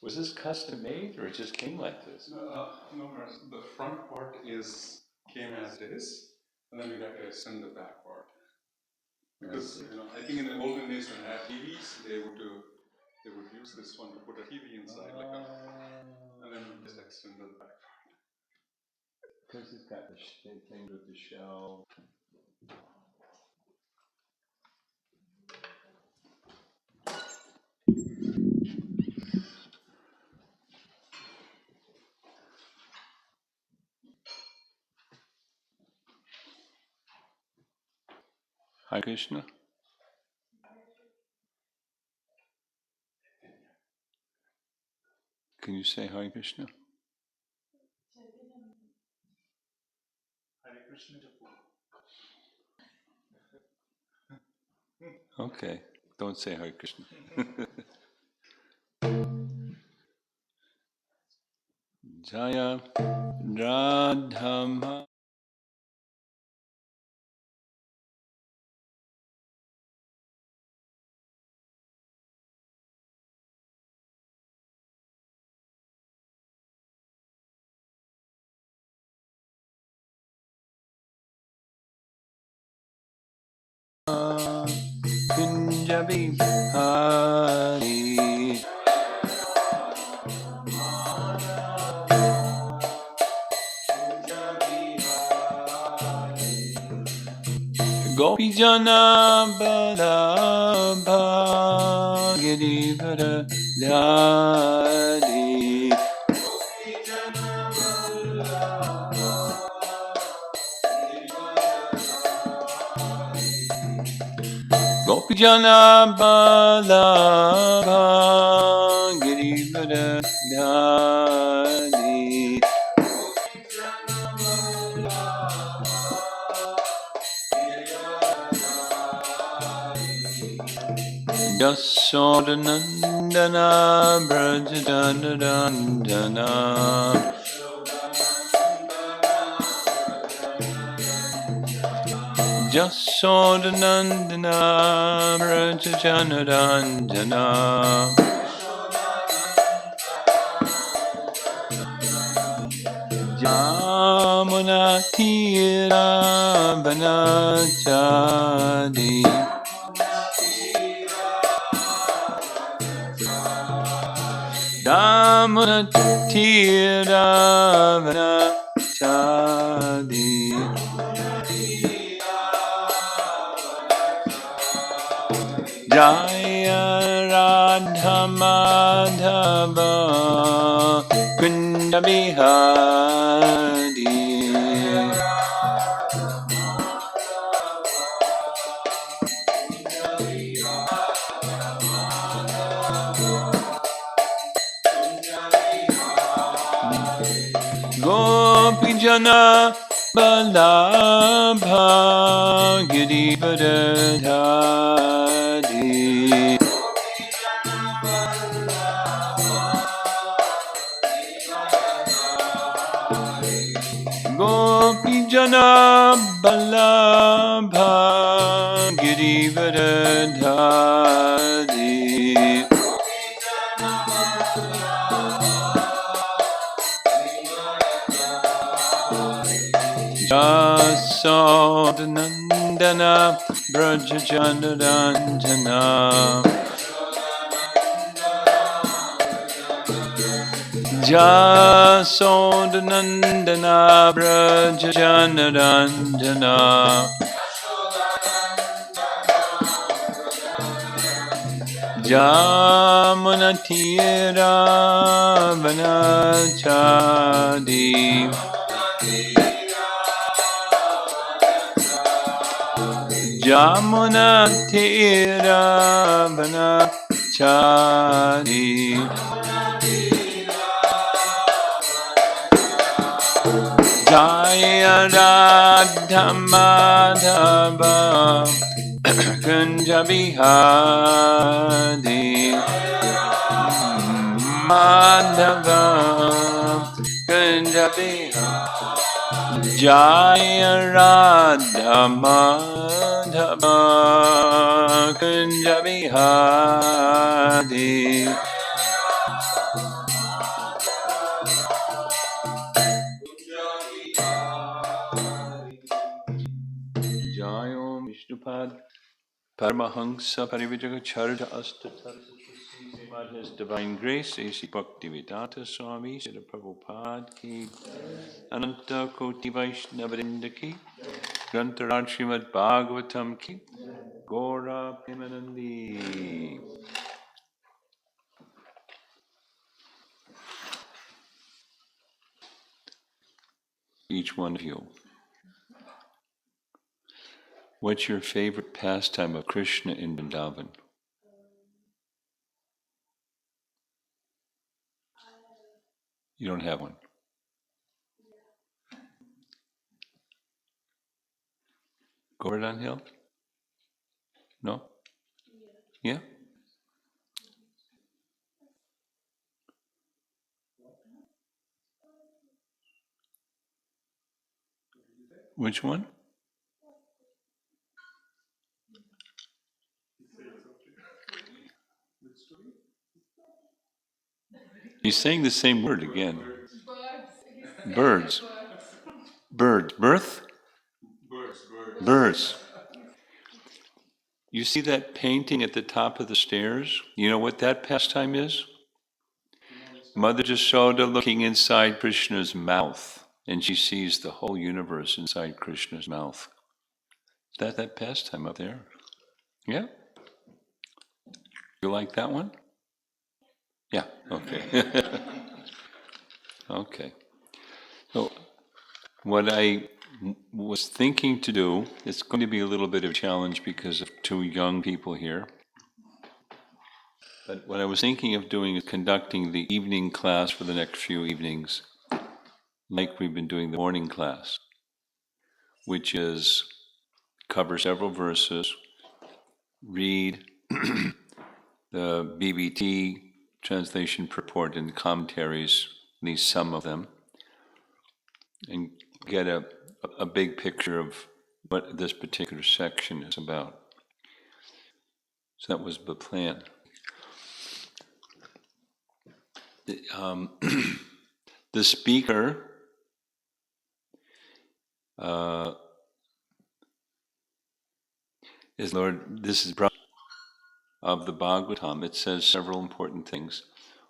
Was this custom made or it just came like this? No, the front part came as it is, and then we got to extend the back part. Because I think in the olden days when they had TVs, they would use this one to put a TV inside, and then just extend the back part. Because it's got the thing with the shell. Hare Krishna. Can you say Hare Krishna? Hare Krishna. Okay, don't say Hare Krishna. Jaya Radhama. Kunjabi Hari Gopijana Balabha Girivara Dhari Gopijana Balabha Girivara Dhari Yasodhanandana Brajadanandana Yasodhanandana Brajadanandana Yamuna Tira Vanachadi Yamuna Tira Vanachadi Jaya Radha Madhava Kunda Bihari Gopijana Balabha Girivara Dhari Gopijana Balabha Girivara Dhari Yasodhanandana Brajajanandana Yasodhanandana Brajajanandana Yamunatira Vanachadi Jamuna Tira Vanachari Jaya Radha Madhava Kunja Bihari Madhava Kunja Bihari Jaya Radha Madhava Kunja Bihari Jayom Vishnupad Paramahansa Parivijaga Charja Astatar Srimad His Divine Grace A.C. Bhaktivedanta Swami Srila Prabhupada Ki Ananta Koti Vaishnavrinda Ki Grantaraj Srimad Bhagavatam Ki Gora Premanandi. Each one of you, what's your favorite pastime of Krishna in Vrindavan? You don't have one. Govardhan Hill? No? Yeah? Which one? He's saying the same word again. Birds. Birds. Birth? Birds. You see that painting at the top of the stairs? You know what that pastime is? Mother Jasoda looking inside Krishna's mouth, and she sees the whole universe inside Krishna's mouth. That pastime up there. Yeah? You like that one? Yeah, okay. Okay. So, what I was thinking to do, it's going to be a little bit of a challenge because of two young people here. But what I was thinking of doing is conducting the evening class for the next few evenings, like we've been doing the morning class, which is cover several verses, read the BBT translation purport and commentaries, at least some of them, and get a big picture of what this particular section is about. So that was the plan. The speaker is Lord, this is Brahma of the Bhagavatam. It says several important things.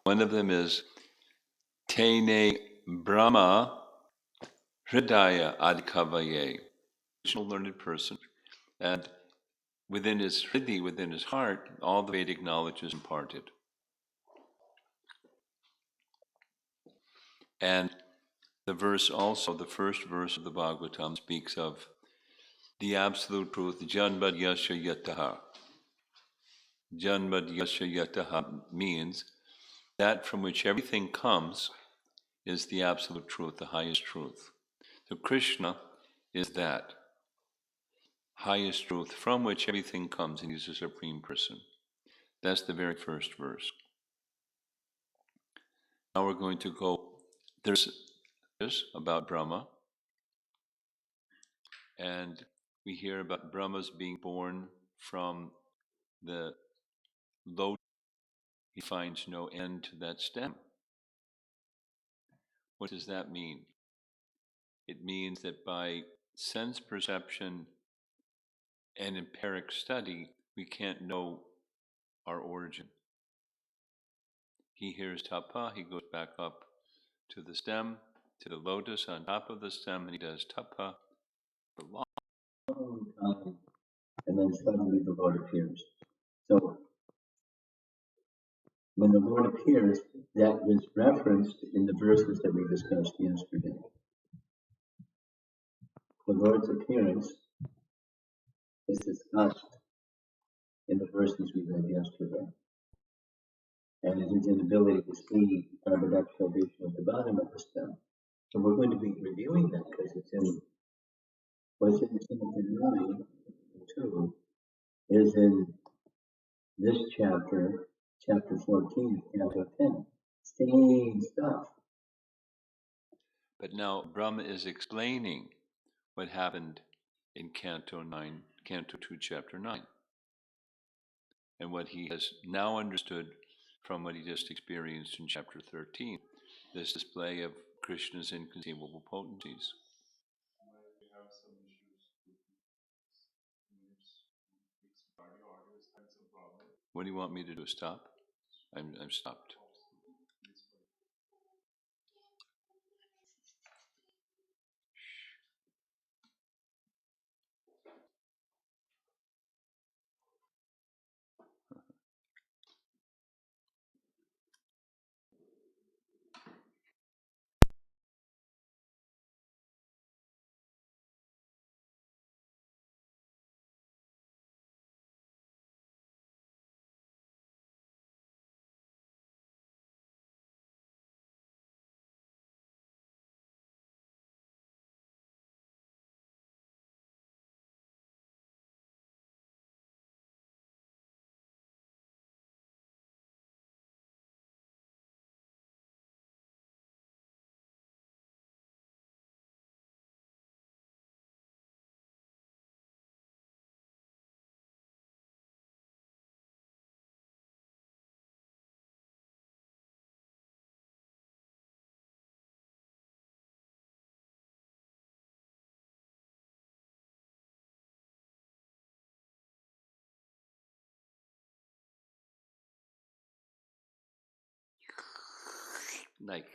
One of them is Tene Brahma Hridaya Adikavaye, a learned person, and within his Hridi, within his heart, all the Vedic knowledge is imparted. And the verse also, the first verse of the Bhagavatam speaks of the absolute truth, Janmad Yasha Yataha. Janmad Yasha Yataha means that from which everything comes is the absolute truth, the highest truth. So Krishna is that highest truth from which everything comes, and he's the Supreme Person. That's the very first verse. Now we're going to go, there's about Brahma, and we hear about Brahma's being born from the lotus. He finds no end to that stem. What does that mean? It means that by sense perception and empiric study, we can't know our origin. He hears tapa, he goes back up to the stem, to the lotus on top of the stem, and he does tapa for a long time, and then suddenly the Lord appears. So when the Lord appears, that is referenced in the verses that we discussed yesterday. The Lord's appearance is discussed in the verses we read yesterday. And it is an ability to see carbon exhalation at the bottom of the stem. So we're going to be reviewing that because it's in what's in chapter 9 and 2 is in this chapter, chapter 14, chapter 10. Same stuff. But now Brahma is explaining what happened in Canto 2, chapter 9. And what he has now understood from what he just experienced in chapter 13, this display of Krishna's inconceivable potencies. We have some issues with audio, that's a problem. What do you want me to do? Stop? I'm stopped. Like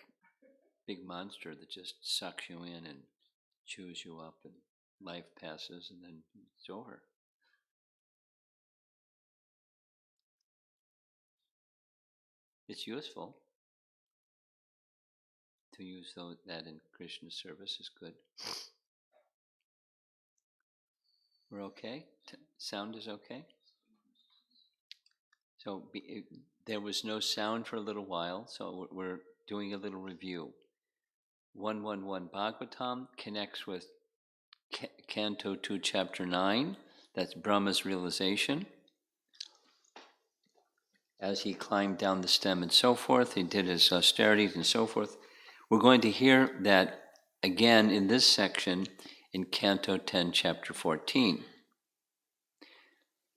big monster that just sucks you in and chews you up, and life passes and then it's over. It's useful to use that in Krishna's service is good. We're okay? Sound is okay? So there was no sound for a little while, so we're doing a little review. 111 Bhagavatam connects with Canto 2, Chapter 9. That's Brahma's realization. As he climbed down the stem and so forth, he did his austerities and so forth. We're going to hear that again in this section in Canto 10, Chapter 14.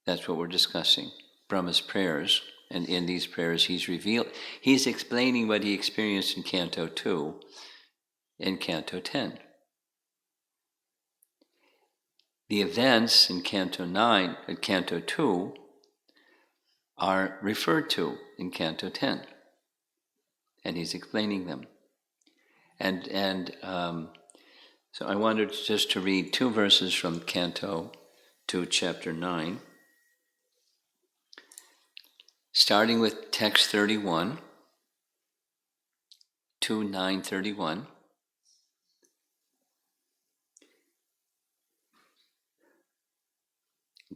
That's what we're discussing, Brahma's prayers. And in these prayers, he's explaining what he experienced in Canto 2 in Canto 10. The events in Canto 9 and Canto 2 are referred to in Canto 10, and he's explaining them. And so I wanted just to read 2 verses from Canto 2, Chapter 9, starting with text 31, 2:9:31.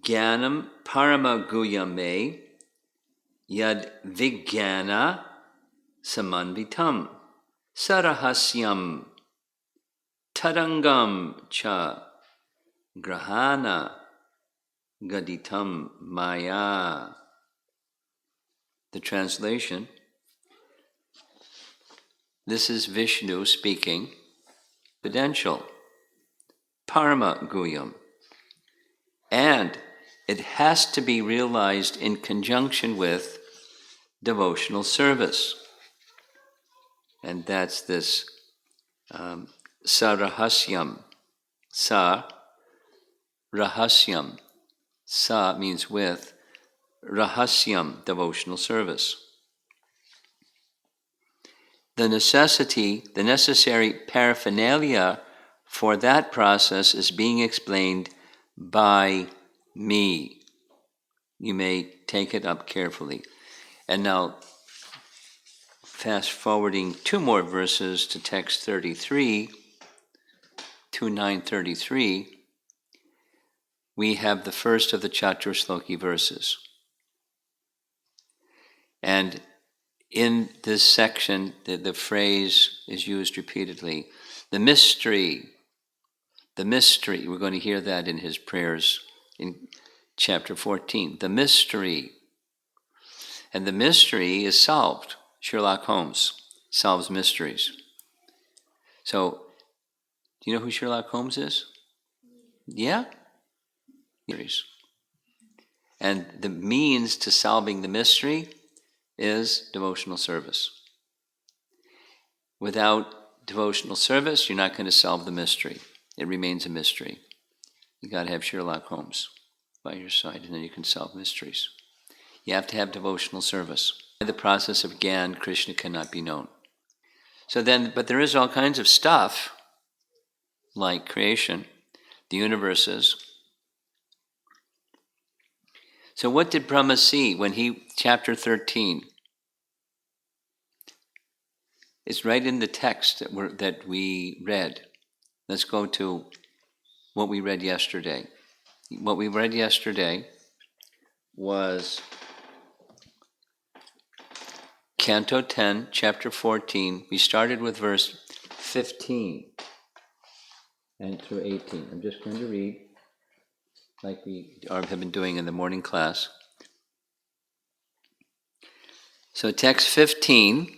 Jnanam paramaguyame yad vijnana samanvitam sarahasyam tadangam cha grahana gaditam maya. The translation: this is Vishnu speaking, confidential, paramaguyam, and it has to be realized in conjunction with devotional service. And that's this sarahasyam. Sa, rahasyam. Sa means with, rahasyam, devotional service. The necessary paraphernalia for that process is being explained by me. You may take it up carefully. And now, fast forwarding 2 more verses to text 33, 2:9:33, we have the first of the Chaturshloki verses. And in this section, the phrase is used repeatedly. The mystery, we're going to hear that in his prayers in chapter 14. The mystery. And the mystery is solved. Sherlock Holmes solves mysteries. So, do you know who Sherlock Holmes is? Yeah? And the means to solving the mystery is devotional service. Without devotional service, you're not going to solve the mystery. It remains a mystery. You got to have Sherlock Holmes by your side, and then you can solve mysteries. You have to have devotional service. In the process of Gyan, Krishna cannot be known. So then, but there is all kinds of stuff, like creation, the universes. So what did Brahma see when chapter 13, it's right in the text that we read. Let's go to what we read yesterday. What we read yesterday was Canto 10, chapter 14. We started with verse 15 and through 18. I'm just going to read like we have been doing in the morning class. So text 15,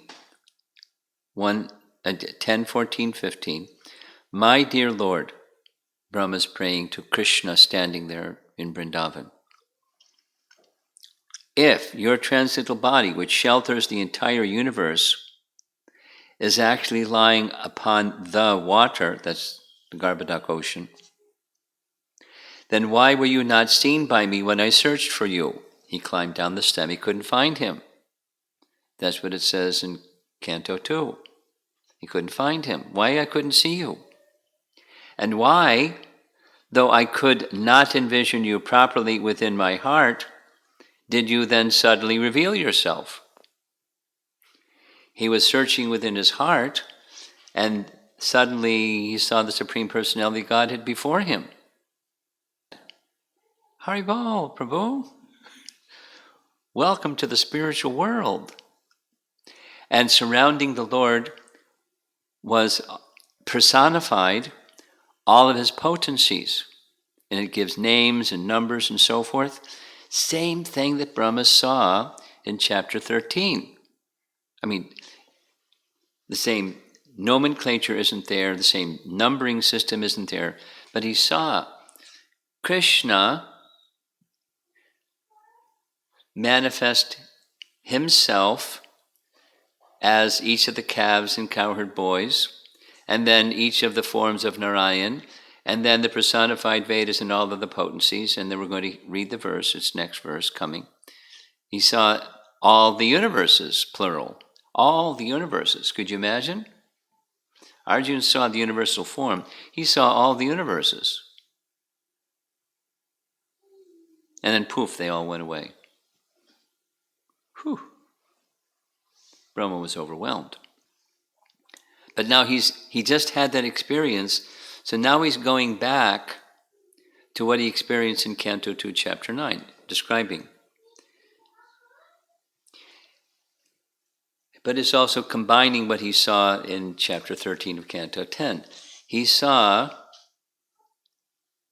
10, 14, 15. My dear Lord, Brahma's praying to Krishna standing there in Vrindavan. If your transcendental body, which shelters the entire universe, is actually lying upon the water, that's the Garbhodak ocean, then why were you not seen by me when I searched for you? He climbed down the stem, he couldn't find him. That's what it says in Canto 2. He couldn't find him. Why I couldn't see you? And why, though I could not envision you properly within my heart, did you then suddenly reveal yourself? He was searching within his heart, and suddenly he saw the Supreme Personality of Godhead before him. Haribol, Prabhu. Welcome to the spiritual world. And surrounding the Lord was personified all of his potencies. And it gives names and numbers and so forth. Same thing that Brahma saw in chapter 13. I mean, the same nomenclature isn't there, the same numbering system isn't there, but he saw Krishna manifest himself as each of the calves and cowherd boys, and then each of the forms of Narayan, and then the personified Vedas and all of the potencies, and then we're going to read the verse, it's next verse coming. He saw all the universes, plural. All the universes. Could you imagine? Arjuna saw the universal form. He saw all the universes. And then poof, they all went away. Whew. Brahma was overwhelmed. But now he just had that experience, so now he's going back to what he experienced in Canto 2, Chapter 9, describing. But it's also combining what he saw in Chapter 13 of Canto 10. He saw,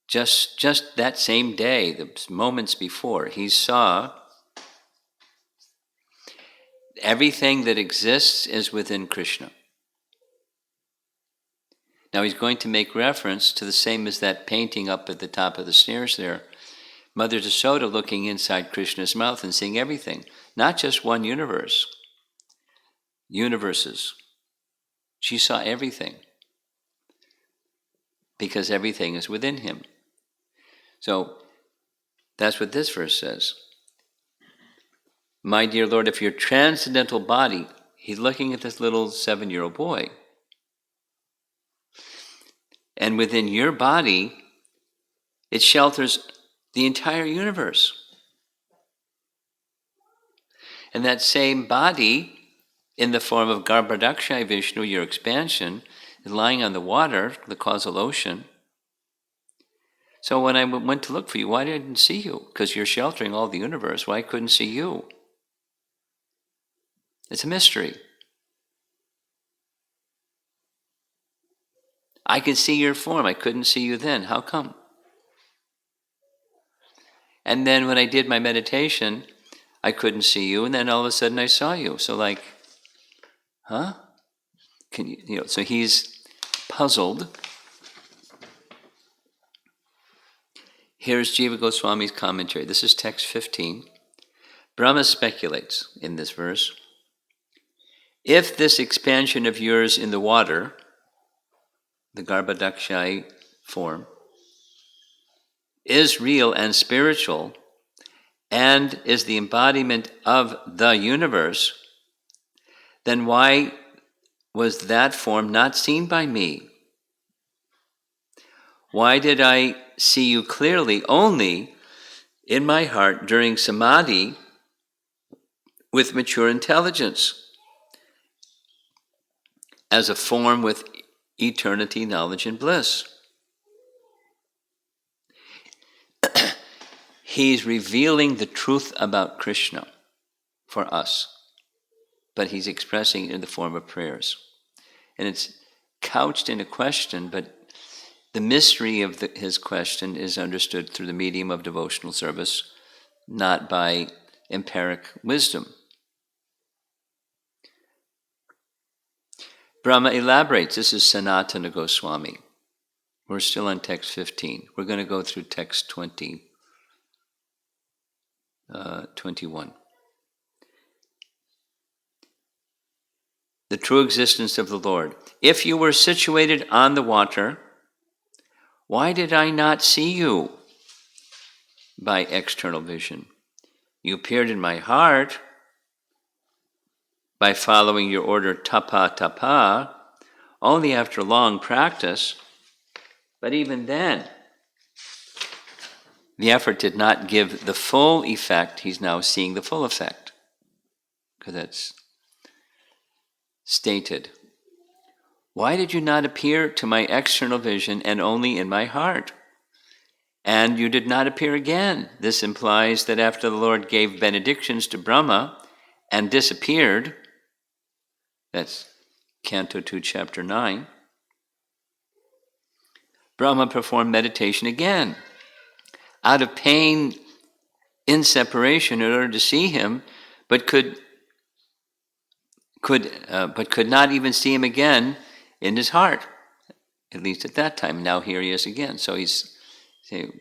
just that same day, the moments before, he saw everything that exists is within Krishna. Now he's going to make reference to the same as that painting up at the top of the stairs there. Mother Yasoda looking inside Krishna's mouth and seeing everything. Not just one universe. Universes. She saw everything. Because everything is within him. So that's what this verse says. My dear Lord, if your transcendental body, he's looking at this little 7-year-old boy, and within your body, it shelters the entire universe. And that same body, in the form of Garbhodakshai Vishnu, your expansion, is lying on the water, the causal ocean. So when I went to look for you, why didn't I see you? Because you're sheltering all the universe. Why couldn't see you? It's a mystery. I could see your form. I couldn't see you then. How come? And then when I did my meditation, I couldn't see you, and then all of a sudden I saw you. So like, huh? Can you know, so he's puzzled. Here's Jiva Goswami's commentary. This is text 15. Brahma speculates in this verse, if this expansion of yours in the water, the Garbhodakshai form, is real and spiritual and is the embodiment of the universe, then why was that form not seen by me? Why did I see you clearly only in my heart during samadhi with mature intelligence, as a form with eternity, knowledge, and bliss? He's revealing the truth about Krishna for us, but he's expressing it in the form of prayers. And it's couched in a question, but the mystery of his question is understood through the medium of devotional service, not by empiric wisdom. Brahma elaborates. This is Sanatana Goswami. We're still on text 15. We're going to go through text 21. The true existence of the Lord. If you were situated on the water, why did I not see you by external vision? You appeared in my heart by following your order tapa tapa, only after long practice. But even then, the effort did not give the full effect. He's now seeing the full effect, because that's stated. Why did you not appear to my external vision and only in my heart? And you did not appear again. This implies that after the Lord gave benedictions to Brahma and disappeared, that's Canto 2, Chapter 9, Brahma performed meditation again, out of pain in separation in order to see him, but could not even see him again in his heart, at least at that time. Now here he is again. So he's saying,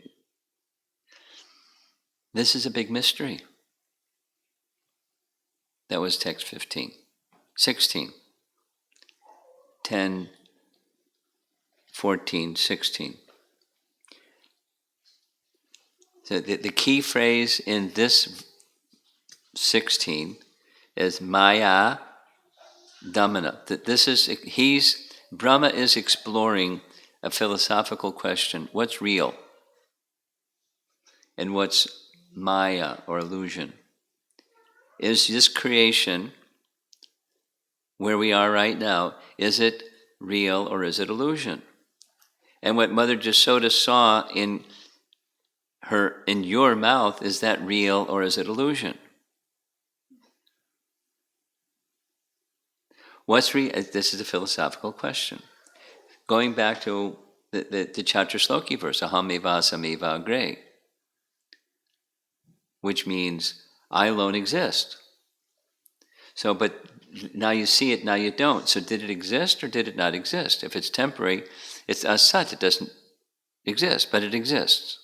this is a big mystery. That was text 15. 16. 10, 14, 16. So the key phrase in this 16 is Maya Dhamana. That this is, Brahma is exploring a philosophical question. What's real? And what's Maya, or illusion? Is this creation, where we are right now, is it real or is it illusion? And what Mother Jasoda saw in your mouth, is that real or is it illusion? What's real? This is a philosophical question. Going back to the Chaturshloki verse, aham eva sameva agre, which means I alone exist. So, but now you see it, now you don't. So did it exist or did it not exist? If it's temporary, it's asat, it doesn't exist, but it exists.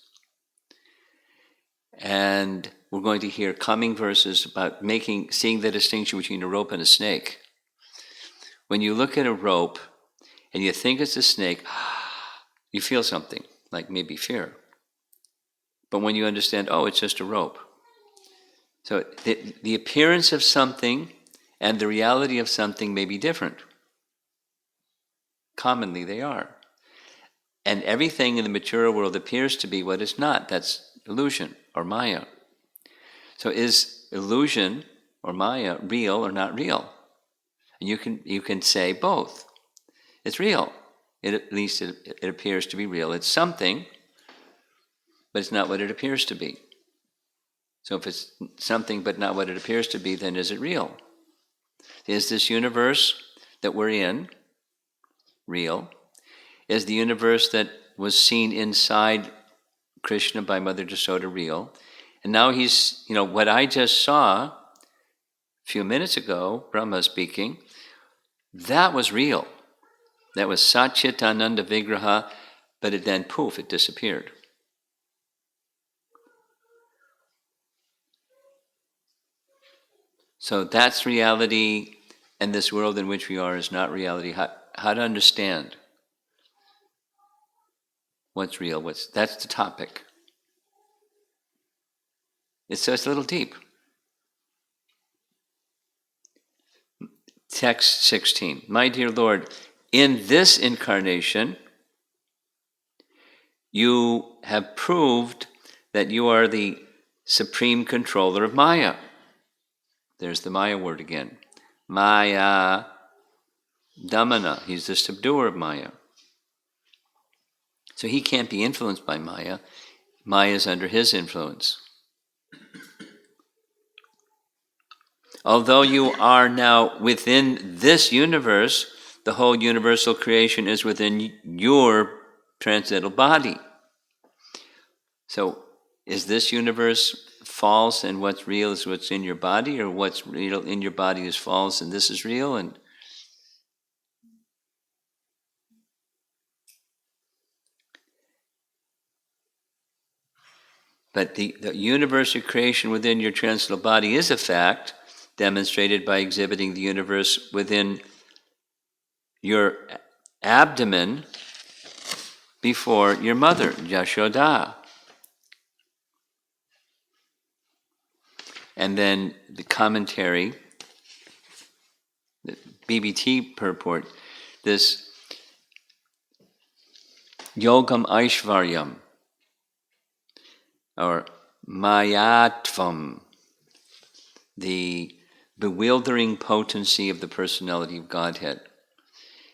And we're going to hear coming verses about seeing the distinction between a rope and a snake. When you look at a rope and you think it's a snake, you feel something, like maybe fear. But when you understand, oh, it's just a rope. So the appearance of something and the reality of something may be different. Commonly they are. And everything in the material world appears to be what it's not. That's illusion or Maya. So is illusion or Maya real or not real? And you can say both. It's real. At least it appears to be real. It's something, but it's not what it appears to be. So if it's something but not what it appears to be, then is it real? Is this universe that we're in real? Is the universe that was seen inside Krishna by Mother Jasoda real? And now he's, what I just saw a few minutes ago, Brahma speaking, that was real. That was Satchitananda Vigraha, but it then, poof, it disappeared. So that's reality, and this world in which we are is not reality. How to understand what's real, that's the topic. It's a little deep. Text 16. My dear Lord, in this incarnation, you have proved that you are the supreme controller of Maya. There's the Maya word again. Maya Damana. He's the subduer of Maya. So he can't be influenced by Maya. Maya is under his influence. Although you are now within this universe, the whole universal creation is within your transcendental body. So is this universe false and what's real is what's in your body, or what's real in your body is false and this is real? But the universal creation within your transcendental body is a fact, demonstrated by exhibiting the universe within your abdomen before your mother, Yashoda. And then the commentary, the BBT purport, this Yogam Aishvaryam, or Mayatvam, the bewildering potency of the personality of Godhead.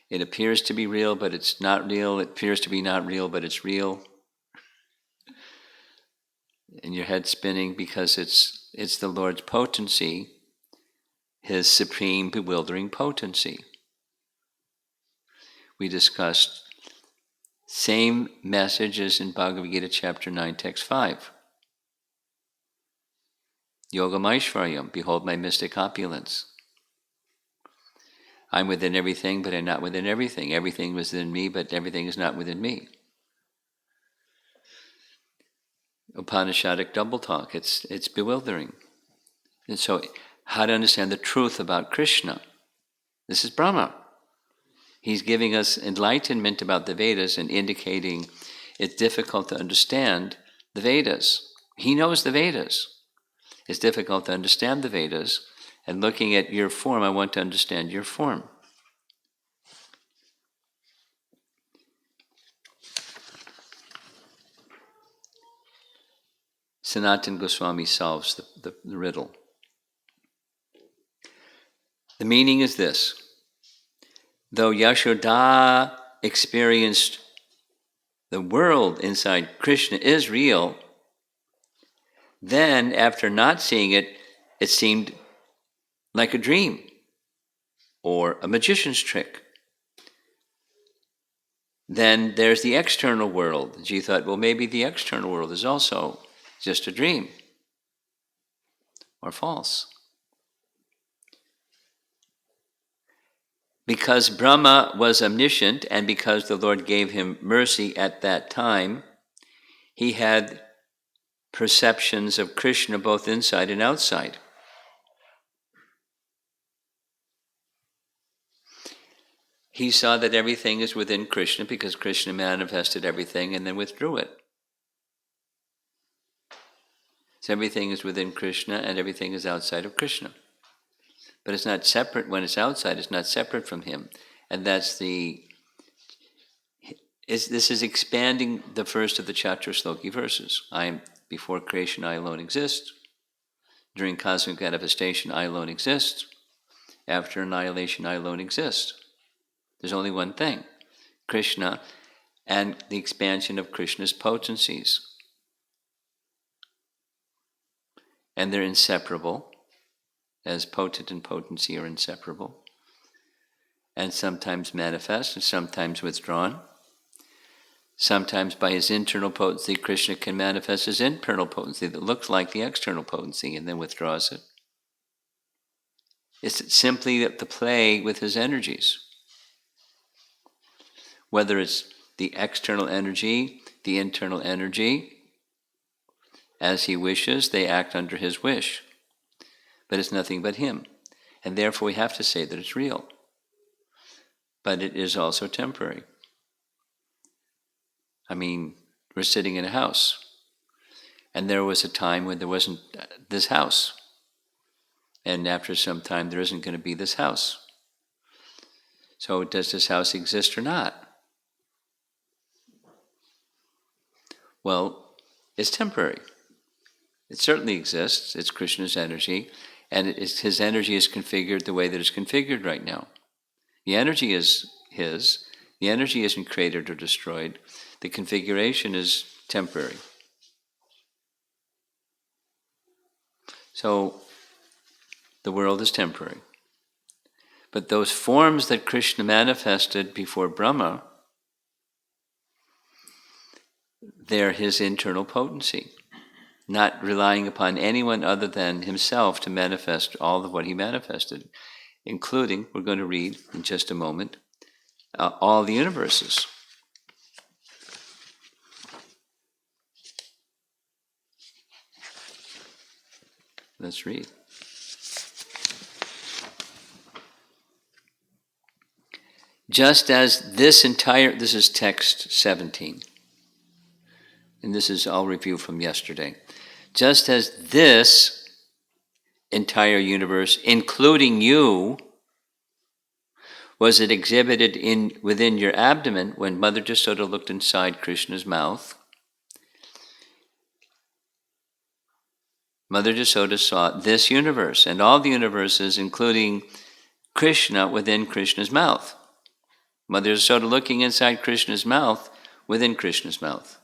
It appears to be real, but it's not real. It appears to be not real, but it's real. And your head spinning because it's the Lord's potency, His supreme bewildering potency. We discussed same messages in Bhagavad Gita chapter 9, text 5. Yogam Aishvaryam, behold my mystic opulence. I'm within everything, but I'm not within everything. Everything is within me, but everything is not within me. Upanishadic double talk, it's bewildering. And so, how to understand the truth about Krishna? This is Brahma. He's giving us enlightenment about the Vedas and indicating it's difficult to understand the Vedas. He knows the Vedas. It's difficult to understand the Vedas, and looking at your form, I want to understand your form. Sanatana Goswami solves the riddle. The meaning is this: though Yashoda experienced the world inside Krishna is real, then after not seeing it, it seemed like a dream or a magician's trick. Then there's the external world. She thought, well, maybe the external world is also just a dream or false. Because Brahma was omniscient and because the Lord gave him mercy at that time, he had perceptions of Krishna both inside and outside. He saw that everything is within Krishna because Krishna manifested everything and then withdrew it. So everything is within Krishna and everything is outside of Krishna. But it's not separate. When it's outside, it's not separate from him. And that's this is expanding the first of the Chaturshloki verses. Before creation, I alone exist. During cosmic manifestation, I alone exist. After annihilation, I alone exist. There's only one thing, Krishna, and the expansion of Krishna's potencies. And they're inseparable, as potent and potency are inseparable, and sometimes manifest and sometimes withdrawn. Sometimes by his internal potency, Krishna can manifest his internal potency that looks like the external potency and then withdraws it. It's simply the play with his energies. Whether it's the external energy, the internal energy, as he wishes, they act under his wish. but it's nothing but him. And therefore we have to say that it's real. But it is also temporary. I mean, we're sitting in a house, and there was a time when there wasn't this house. And after some time, there isn't going to be this house. So does this house exist or not? Well, it's temporary. It certainly exists. It's Krishna's energy, and his energy is configured the way that it's configured right now. The energy is his. The energy isn't created or destroyed. The configuration is temporary. So the world is temporary. But those forms that Krishna manifested before Brahma, they're his internal potency, not relying upon anyone other than himself to manifest all of what he manifested, including, we're going to read in just a moment, all the universes. Let's read. Just as this is text 17, and this is, I'll review from yesterday. Just as this entire universe, including you, was it exhibited within your abdomen when Mother Jasoda looked inside Krishna's mouth. Mother Jasoda saw this universe and all the universes, including Krishna, within Krishna's mouth. Mother Jasoda looking inside Krishna's mouth, within Krishna's mouth.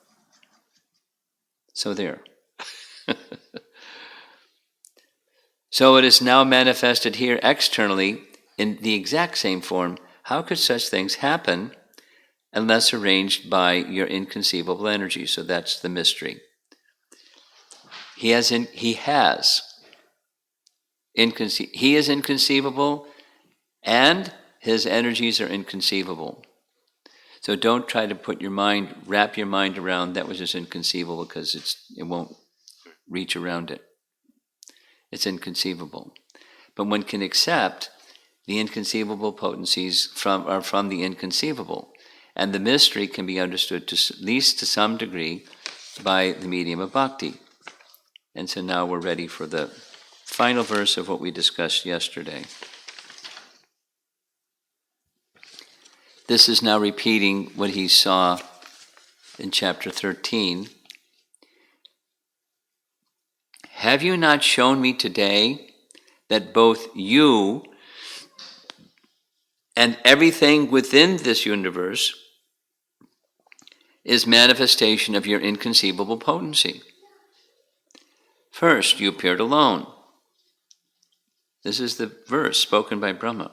So there. So it is now manifested here externally in the exact same form. How could such things happen unless arranged by your inconceivable energy? So that's the mystery. He is inconceivable, and his energies are inconceivable. So don't try to wrap your mind around that which is inconceivable, because it won't reach around it. It's inconceivable. But one can accept the inconceivable potencies are from the inconceivable. And the mystery can be understood at least to some degree by the medium of bhakti. And so now we're ready for the final verse of what we discussed yesterday. This is now repeating what he saw in chapter 13. Have you not shown me today that both you and everything within this universe is manifestation of your inconceivable potency? First, you appeared alone. This is the verse spoken by Brahma.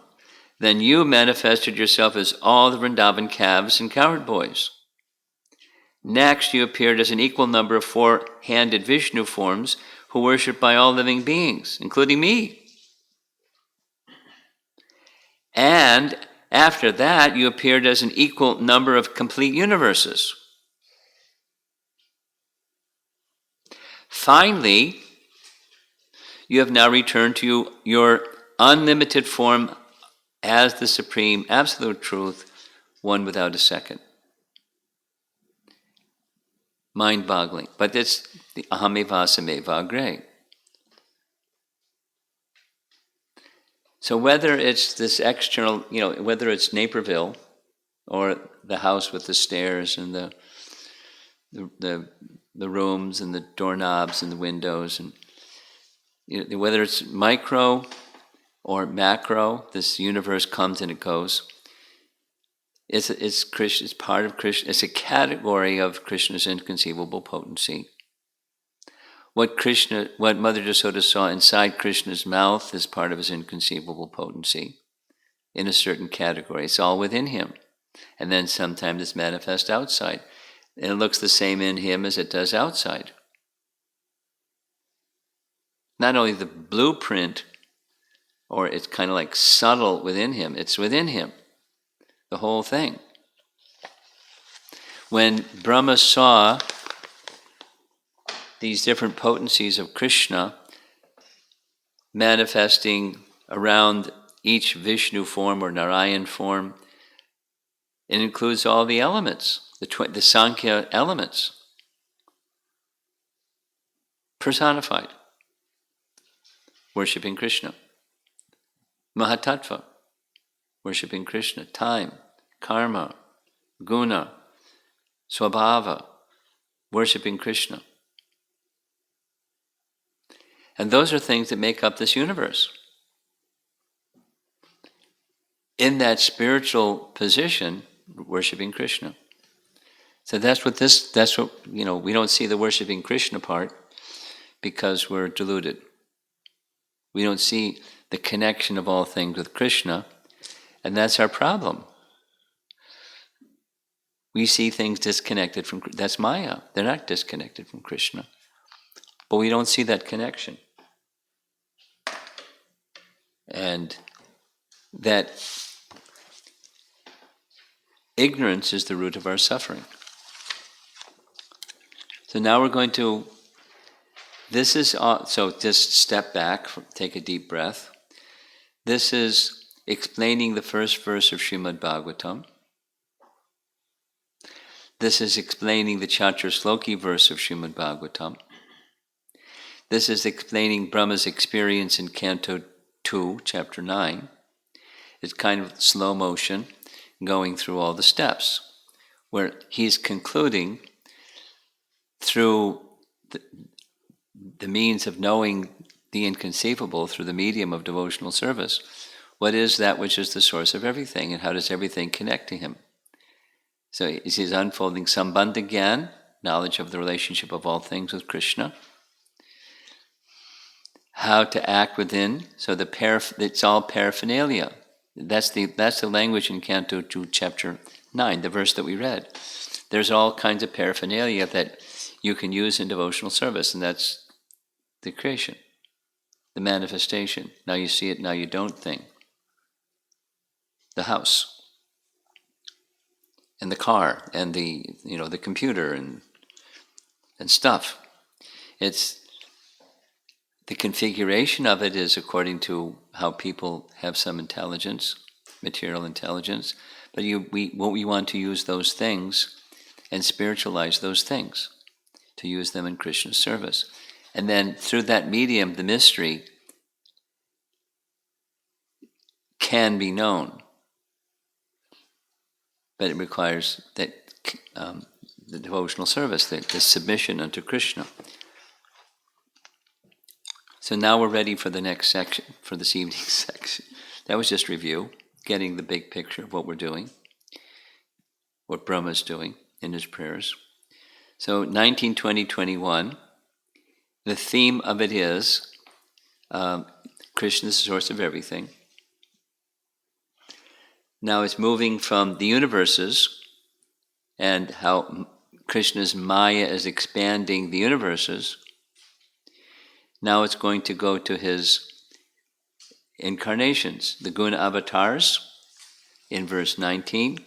Then you manifested yourself as all the Vrindavan calves and cowherd boys. Next, you appeared as an equal number of four-handed Vishnu forms who worship by all living beings, including me. And after that, you appeared as an equal number of complete universes. Finally, you have now returned to your unlimited form as the supreme absolute truth, one without a second. Mind-boggling. But it's the ahameva agre. So whether it's this external, whether it's Naperville or the house with the stairs and the rooms and the doorknobs and the windows, and whether it's micro or macro, this universe comes and it goes. It's Krishna. It's part of Krishna. It's a category of Krishna's inconceivable potency. What Mother Jasoda saw inside Krishna's mouth is part of his inconceivable potency in a certain category. It's all within him. And then sometimes it's manifest outside. And it looks the same in him as it does outside. Not only the blueprint, or it's kind of like subtle within him, it's within him. The whole thing. When Brahma saw these different potencies of Krishna, manifesting around each Vishnu form or Narayan form. It includes all the elements, the Sankhya elements, personified, worshipping Krishna. Mahatattva, worshipping Krishna. Time, karma, guna, swabhava, worshipping Krishna. And those are things that make up this universe. In that spiritual position, worshipping Krishna. So that's what, we don't see the worshipping Krishna part because we're deluded. We don't see the connection of all things with Krishna, and that's our problem. We see things disconnected from, that's Maya. They're not disconnected from Krishna. But we don't see that connection. And that ignorance is the root of our suffering. So now we're going to, so just step back, take a deep breath. This is explaining the first verse of Srimad Bhagavatam. This is explaining the Chaturshloki verse of Srimad Bhagavatam. This is explaining Brahma's experience in Canto 2, Chapter 9. It's kind of slow motion, going through all the steps, where he's concluding through the means of knowing the inconceivable through the medium of devotional service. What is that which is the source of everything, and how does everything connect to him? So he's unfolding Sambandha Gyan, knowledge of the relationship of all things with Krishna. How to act within, so it's all paraphernalia. That's the language in Canto 2, Chapter 9, the verse that we read. There's all kinds of paraphernalia that you can use in devotional service, and that's the creation, the manifestation. Now you see it, now you don't thing. The house, and the car, and the computer, and stuff. It's the configuration of it is according to how people have some intelligence, material intelligence. But we want to use those things and spiritualize those things, to use them in Krishna's service. And then through that medium, the mystery can be known. But it requires that the devotional service, the submission unto Krishna. So now we're ready for the next section, for this evening's section. That was just review, getting the big picture of what we're doing, what Brahma's doing in his prayers. So 19, 20, 21, the theme of it is Krishna is the source of everything. Now it's moving from the universes and how Krishna's Maya is expanding the universes. Now it's going to go to his incarnations, the guna avatars in verse 19,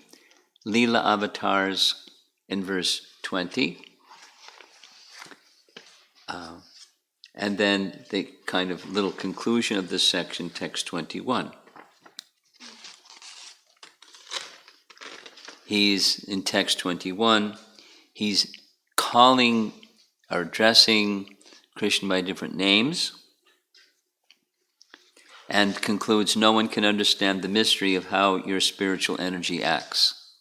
Leela avatars in verse 20, and then the kind of little conclusion of this section, text 21. He's, in text 21, he's calling or addressing Krishna by different names, and concludes, no one can understand the mystery of how your spiritual energy acts.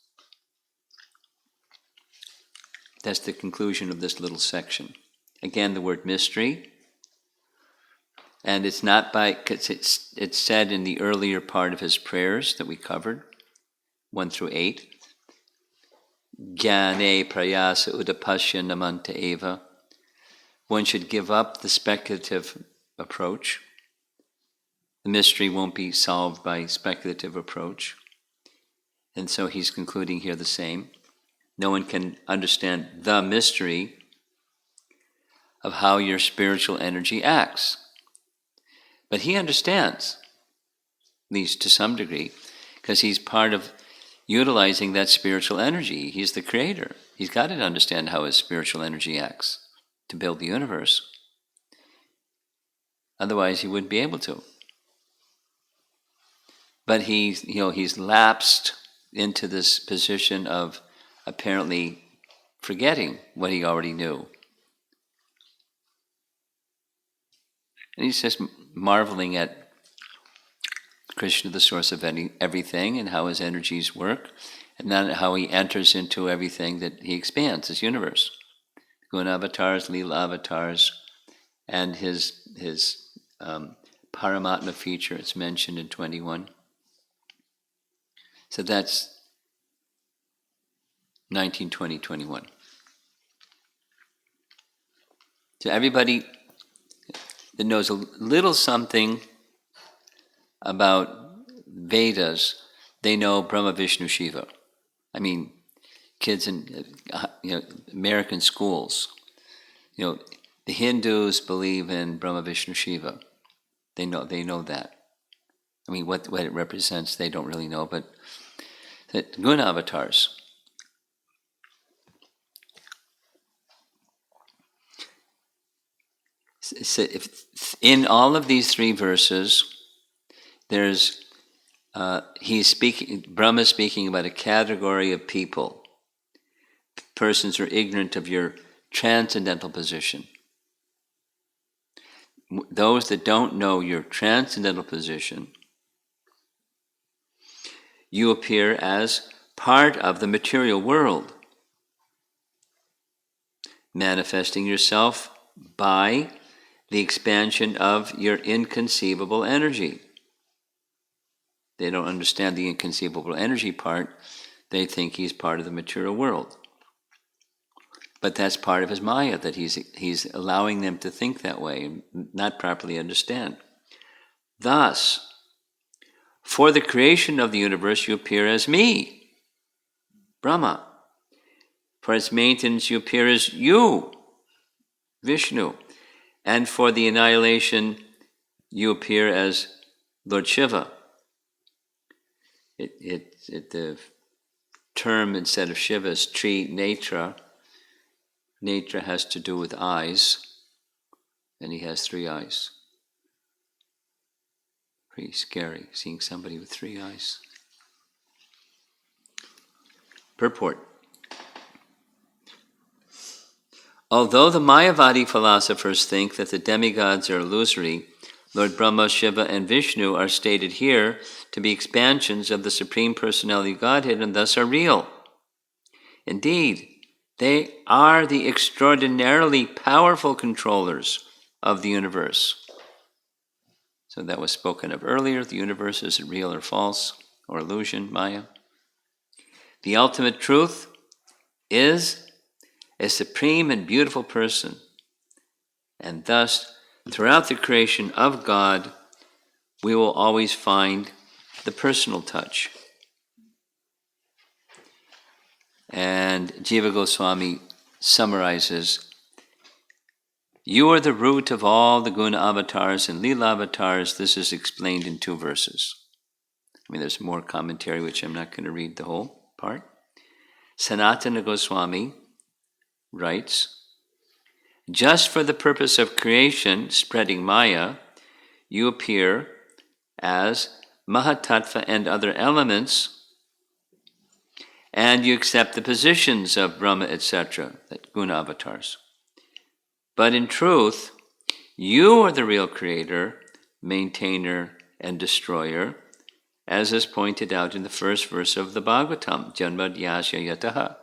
That's the conclusion of this little section. Again, the word mystery, and it's not because it's said in the earlier part of his prayers that we covered, 1 through 8. Jnane prayasa udapasya namanta eva. One should give up the speculative approach. The mystery won't be solved by speculative approach. And so he's concluding here the same. No one can understand the mystery of how your spiritual energy acts. But he understands, at least to some degree, because he's part of utilizing that spiritual energy. He's the creator. He's got to understand how his spiritual energy acts to build the universe. Otherwise, he wouldn't be able to. But he's lapsed into this position of apparently forgetting what he already knew. And he's just marveling at Krishna, the source of everything, and how his energies work, and then how he enters into everything that he expands, his universe. Guna avatars, Leela avatars, and his Paramatma feature, it's mentioned in 21. So that's 19, 20, 21. So everybody that knows a little something about Vedas, they know Brahma, Vishnu, Shiva. I mean, kids in American schools, the Hindus believe in Brahma, Vishnu, Shiva. They know that. I mean, what it represents, they don't really know, but that guna avatars. So in all of these three verses, there's Brahma is speaking about a category of people, persons who are ignorant of your transcendental position. Those that don't know your transcendental position, you appear as part of the material world, manifesting yourself by the expansion of your inconceivable energy. They don't understand the inconceivable energy part. They think he's part of the material world. But that's part of his Maya, that he's allowing them to think that way and not properly understand. Thus, for the creation of the universe, you appear as me, Brahma. For its maintenance, you appear as you, Vishnu. And for the annihilation, you appear as Lord Shiva. The term instead of Shiva is Tri Netra. Netra has to do with eyes, and he has 3 eyes. Pretty scary, seeing somebody with 3 eyes. Purport. Although the Mayavadi philosophers think that the demigods are illusory, Lord Brahma, Shiva, and Vishnu are stated here to be expansions of the Supreme Personality of Godhead and thus are real. Indeed, they are the extraordinarily powerful controllers of the universe. So that was spoken of earlier. The universe is real or false, or illusion, Maya. The ultimate truth is a supreme and beautiful person. And thus, throughout the creation of God, we will always find the personal touch. And Jiva Goswami summarizes, you are the root of all the guna avatars and lila avatars. This is explained in 2 verses. I mean, there's more commentary, which I'm not going to read the whole part. Sanatana Goswami writes, just for the purpose of creation, spreading Maya, you appear as Mahatattva and other elements, and you accept the positions of Brahma, etc., that guna avatars. But in truth, you are the real creator, maintainer, and destroyer, as is pointed out in the first verse of the Bhagavatam, Janmadhyasya Yataha.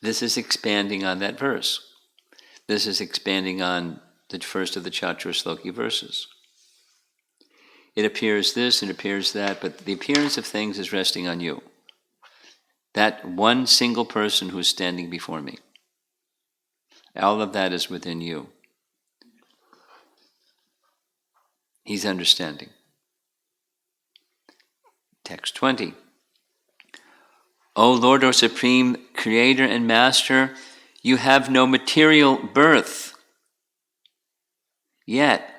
This is expanding on that verse. This is expanding on the first of the Chaturasloki verses. It appears this, it appears that, but the appearance of things is resting on you. That one single person who is standing before me. All of that is within you. He's understanding. Text 20. O Lord, O Supreme Creator and Master, you have no material birth. Yet,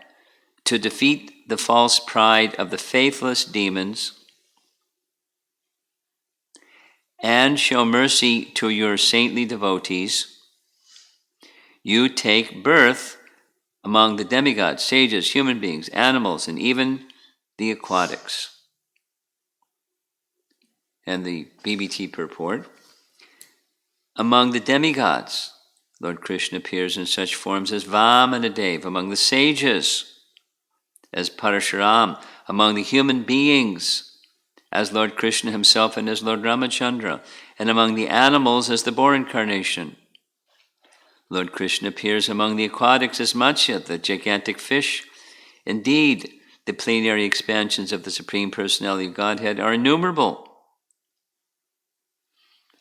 to defeat the false pride of the faithless demons and show mercy to your saintly devotees, you take birth among the demigods, sages, human beings, animals, and even the aquatics. And the BBT purport, among the demigods, Lord Krishna appears in such forms as Vamanadev, among the sages, as Parashuram, among the human beings, as Lord Krishna himself and as Lord Ramachandra, and among the animals as the boar incarnation. Lord Krishna appears among the aquatics as Matsya, the gigantic fish. Indeed, the plenary expansions of the Supreme Personality of Godhead are innumerable,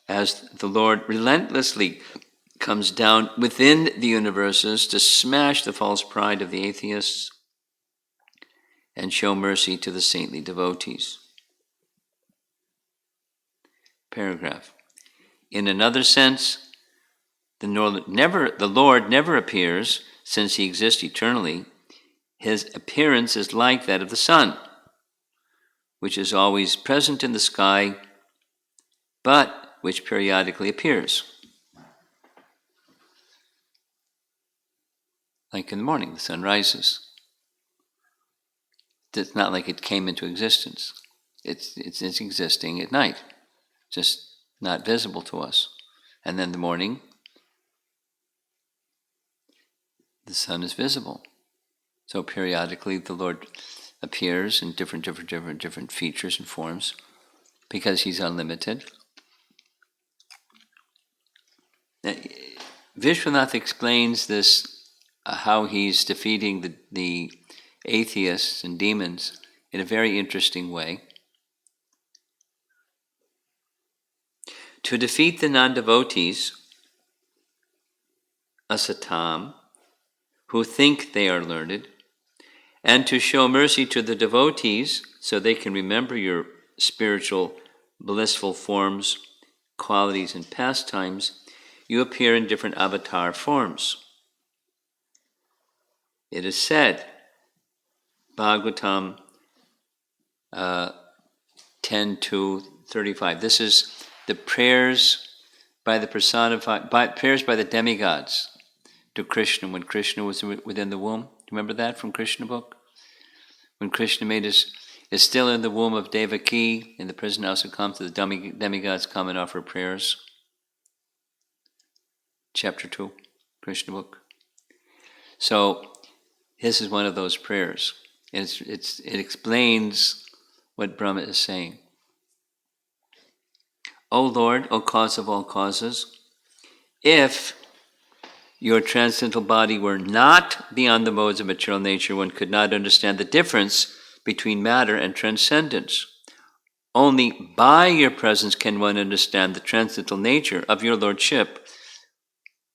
as the Lord relentlessly comes down within the universes to smash the false pride of the atheists and show mercy to the saintly devotees. Paragraph. In another sense, the Lord never appears, since he exists eternally. His appearance is like that of the sun, which is always present in the sky, but which periodically appears. Like in the morning, the sun rises. It's not like it came into existence. It's existing at night, just not visible to us. And then the morning, the sun is visible. So periodically the Lord appears in different features and forms because he's unlimited. Vishwanath explains this, how he's defeating the atheists and demons in a very interesting way. To defeat the non-devotees, asatam, who think they are learned, and to show mercy to the devotees so they can remember your spiritual, blissful forms, qualities, and pastimes, you appear in different avatar forms. It is said, Bhagavatam 10:2-35. This is the prayers by the demigods to Krishna when Krishna was within the womb. Remember that from Krishna book? When Krishna is still in the womb of Devaki, in the prison house, comes to the demigods come and offer prayers. Chapter 2, Krishna book. So this is one of those prayers. It explains what Brahma is saying. O Lord, O cause of all causes, if your transcendental body were not beyond the modes of material nature, one could not understand the difference between matter and transcendence. Only by your presence can one understand the transcendental nature of your Lordship,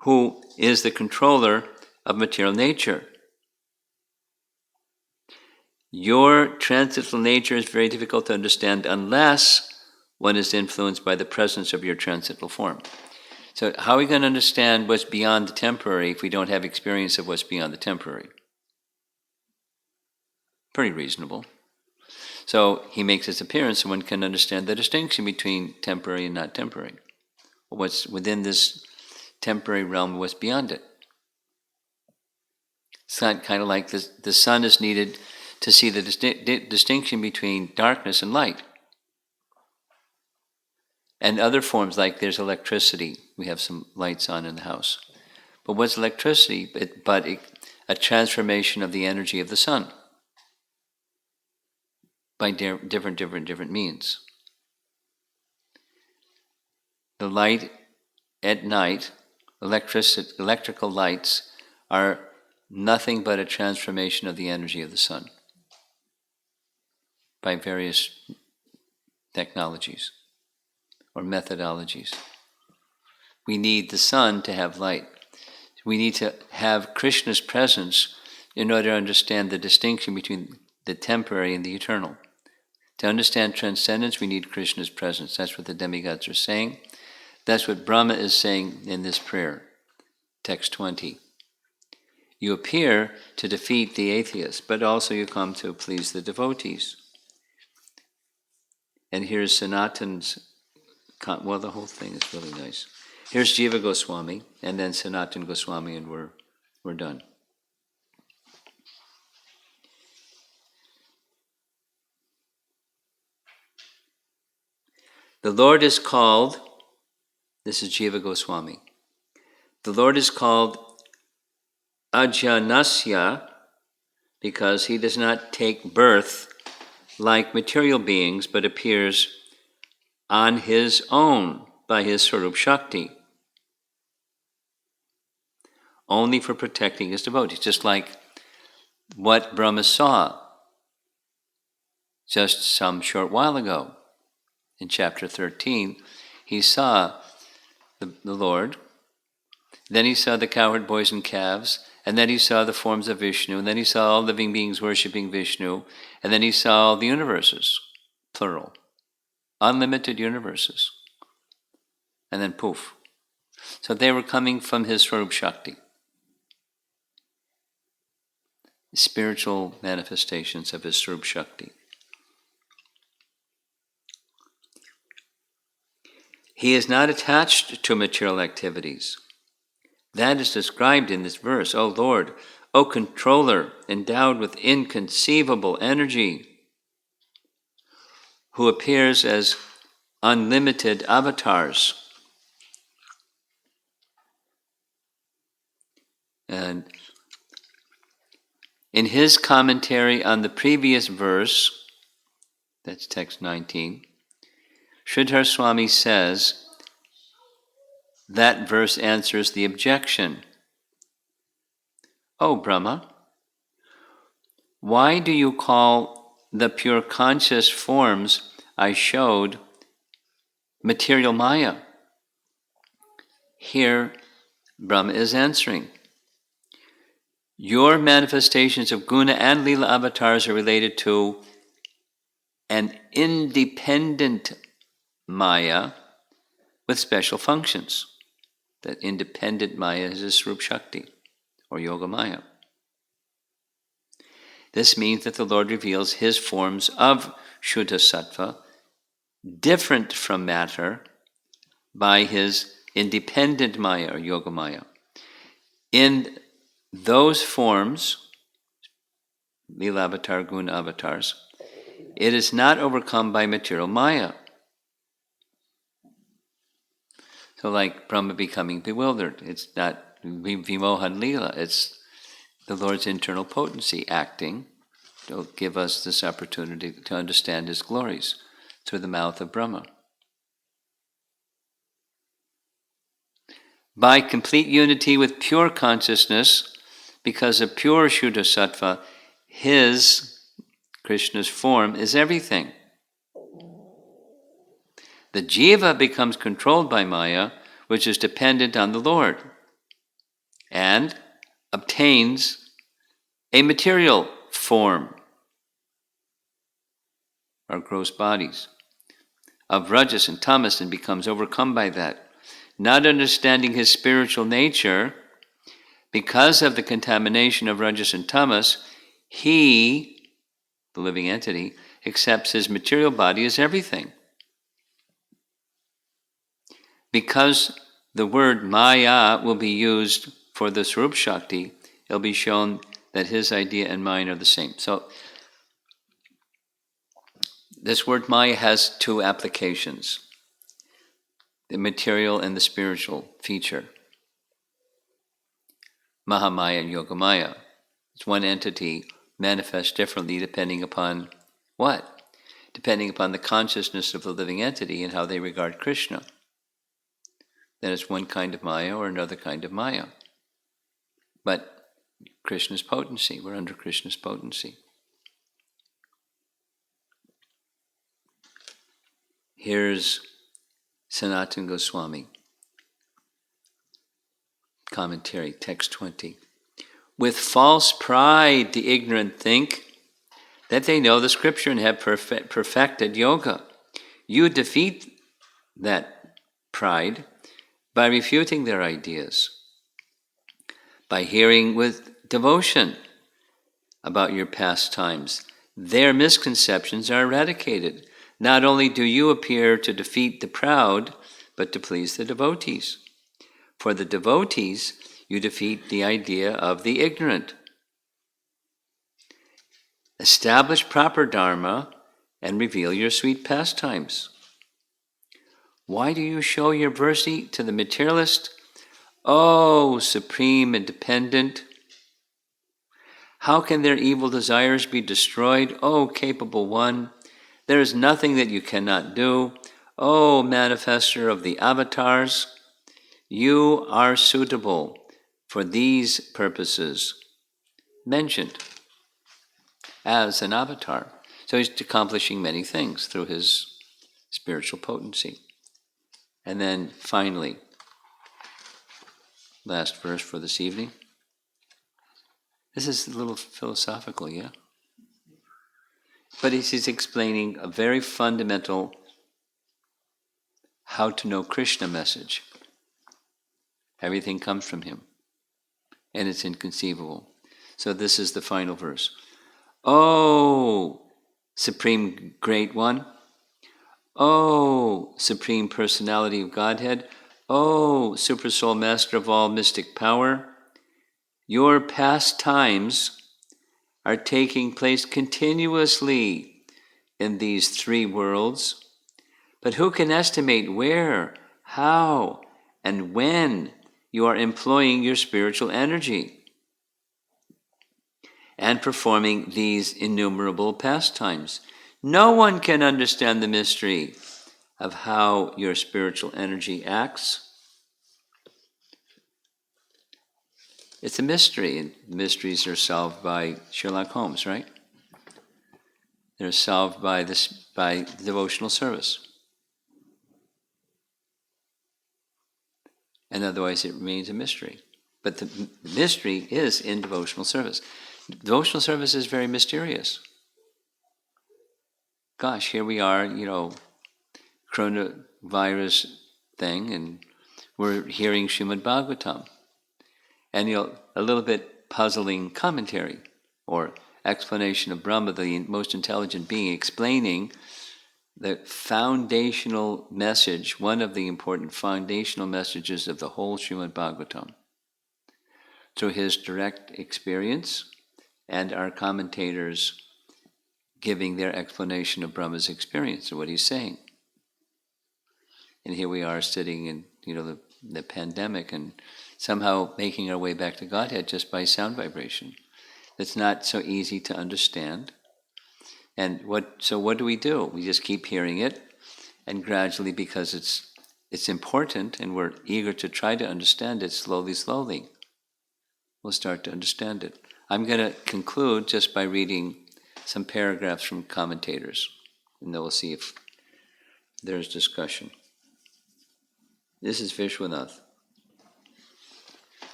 who is the controller of material nature. Your transcendental nature is very difficult to understand unless one is influenced by the presence of your transcendental form. So how are we going to understand what's beyond the temporary if we don't have experience of what's beyond the temporary? Pretty reasonable. So he makes his appearance so one can understand the distinction between temporary and not temporary. What's within this temporary realm, what's beyond it. It's not kind of like the sun is needed to see the distinction between darkness and light. And other forms, like there's electricity. We have some lights on in the house. But what's electricity but a transformation of the energy of the sun by different means. The light at night, electrical lights, are nothing but a transformation of the energy of the sun by various technologies or methodologies. We need the sun to have light. We need to have Krishna's presence in order to understand the distinction between the temporary and the eternal. To understand transcendence, we need Krishna's presence. That's what the demigods are saying. That's what Brahma is saying in this prayer, text 20. You appear to defeat the atheists, but also you come to please the devotees. And here's Sanatan's, well, the whole thing is really nice. Here's Jiva Goswami, and then Sanatana Goswami, and we're done. The Lord is called, this is Jiva Goswami, the Lord is called Ajanasya because he does not take birth like material beings, but appears on his own by his Swarup Shakti, only for protecting his devotees, just like what Brahma saw just some short while ago. In chapter 13, he saw the Lord, then he saw the cowherd boys and calves, and then he saw the forms of Vishnu, and then he saw all living beings worshipping Vishnu, and then he saw all the universes, plural, unlimited universes. And then poof. So they were coming from his Swarup Shakti, spiritual manifestations of his Swarup Shakti. He is not attached to material activities. That is described in this verse. O Lord, O controller, endowed with inconceivable energy, who appears as unlimited avatars. And in his commentary on the previous verse, that's text 19, Sridhar Swami says, that verse answers the objection. Oh, Brahma, why do you call the pure conscious forms I showed material Maya? Here, Brahma is answering. Your manifestations of guna and lila avatars are related to an independent Maya with special functions. That independent Maya is a Swarup Shakti, or Yoga Maya. This means that the Lord reveals his forms of Shuddha Sattva, different from matter, by his independent Maya, or Yoga Maya. In those forms, Lila Avatar, Guna Avatars, it is not overcome by material Maya. So like Brahma becoming bewildered, it's not Vimohan Lila, it's the Lord's internal potency acting to give us this opportunity to understand his glories through the mouth of Brahma. By complete unity with pure consciousness, because of pure Shuddha Sattva, his, Krishna's form, is everything. The jiva becomes controlled by Maya, which is dependent on the Lord, and obtains a material form, our gross bodies, of rajas and tamas, and becomes overcome by that. Not understanding his spiritual nature, because of the contamination of rajas and tamas, he, the living entity, accepts his material body as everything. Because the word Maya will be used for the Swarup Shakti, it'll be shown that his idea and mine are the same. So, this word Maya has two applications, the material and the spiritual feature. Mahamaya and Yogamaya. It's one entity manifests differently depending upon what? Depending upon the consciousness of the living entity and how they regard Krishna. Then it's one kind of Maya or another kind of Maya. But Krishna's potency, we're under Krishna's potency. Here's Sanatana Goswami. Commentary, text 20. With false pride, the ignorant think that they know the scripture and have perfected yoga. You defeat that pride by refuting their ideas, by hearing with devotion about your pastimes. Their misconceptions are eradicated. Not only do you appear to defeat the proud, but to please the devotees. For the devotees, you defeat the idea of the ignorant. Establish proper dharma and reveal your sweet pastimes. Why do you show your mercy to the materialist? Oh, supreme independent! How can their evil desires be destroyed? Oh, capable one! There is nothing that you cannot do. Oh, manifester of the avatars! You are suitable for these purposes mentioned as an avatar. So he's accomplishing many things through his spiritual potency. And then finally, last verse for this evening. This is a little philosophical, yeah? But he's explaining a very fundamental how to know Krishna message. Everything comes from him, and it's inconceivable. So this is the final verse. Oh, Supreme Great One. Oh, Supreme Personality of Godhead. Oh, Supersoul Master of all mystic power. Your pastimes are taking place continuously in these three worlds. But who can estimate where, how, and when you are employing your spiritual energy and performing these innumerable pastimes? No one can understand the mystery of how your spiritual energy acts. It's a mystery, and mysteries are solved by Sherlock Holmes, right? They're solved by devotional service. And otherwise it remains a mystery. But the mystery is in devotional service. Devotional service is very mysterious. Gosh, here we are, coronavirus thing, and we're hearing Srimad Bhagavatam. And a little bit puzzling commentary or explanation of Brahma, the most intelligent being, explaining the foundational message, one of the important foundational messages of the whole Srimad Bhagavatam, through his direct experience and our commentators giving their explanation of Brahma's experience of what he's saying. And here we are sitting in the pandemic and somehow making our way back to Godhead just by sound vibration. It's not so easy to understand. And what do? We just keep hearing it, and gradually, because it's important and we're eager to try to understand it slowly, we'll start to understand it. I'm going to conclude just by reading some paragraphs from commentators, and then we'll see if there's discussion. This is Vishwanath.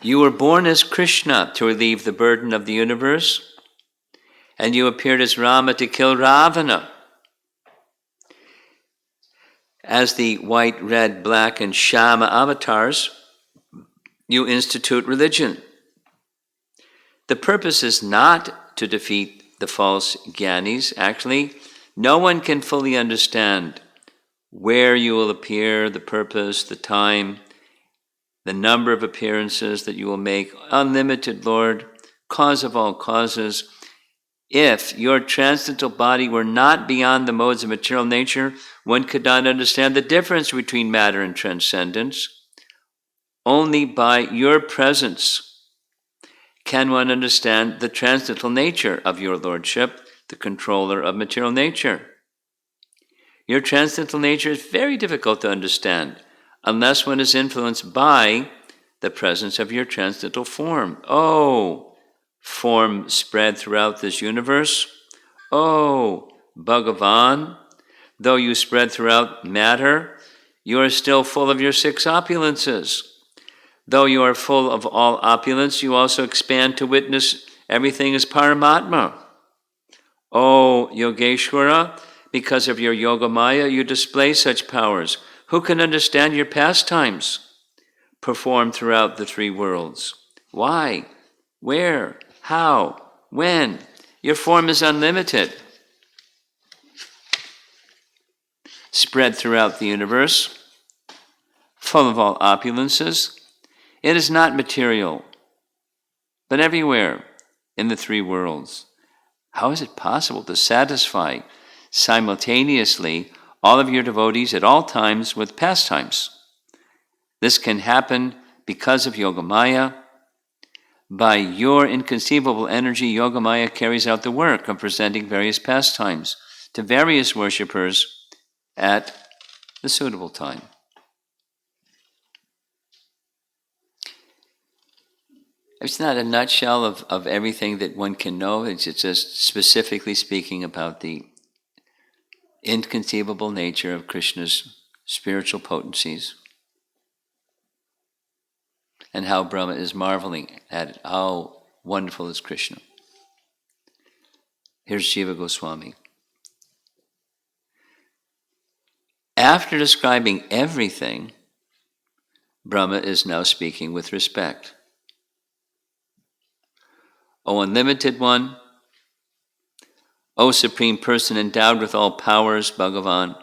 You were born as Krishna to relieve the burden of the universe, and you appeared as Rama to kill Ravana. As the white, red, black, and Shama avatars, you institute religion. The purpose is not to defeat the false Gyanis. Actually, no one can fully understand where you will appear, the purpose, the time, the number of appearances that you will make. Unlimited Lord, cause of all causes. If your transcendental body were not beyond the modes of material nature, one could not understand the difference between matter and transcendence. Only by your presence can one understand the transcendental nature of your Lordship, the controller of material nature. Your transcendental nature is very difficult to understand unless one is influenced by the presence of your transcendental form. Oh, form spread throughout this universe. Oh, Bhagavan, though you spread throughout matter, you are still full of your six opulences. Though you are full of all opulence, you also expand to witness everything as Paramatma. Oh, Yogeshwara, because of your Yogamaya, you display such powers. Who can understand your pastimes performed throughout the three worlds? Why? Where? How? When? Your form is unlimited, spread throughout the universe. full of all opulences. It is not material, but everywhere in the three worlds. How is it possible to satisfy simultaneously all of your devotees at all times with pastimes? This can happen because of Yogamaya. By your inconceivable energy, Yogamaya carries out the work of presenting various pastimes to various worshippers at the suitable time. It's not a nutshell of everything that one can know. It's just specifically speaking about the inconceivable nature of Krishna's spiritual potencies and how Brahma is marveling at it. How wonderful is Krishna. Here's Jiva Goswami. After describing everything, Brahma is now speaking with respect. O Unlimited One, O Supreme Person endowed with all powers, Bhagavan,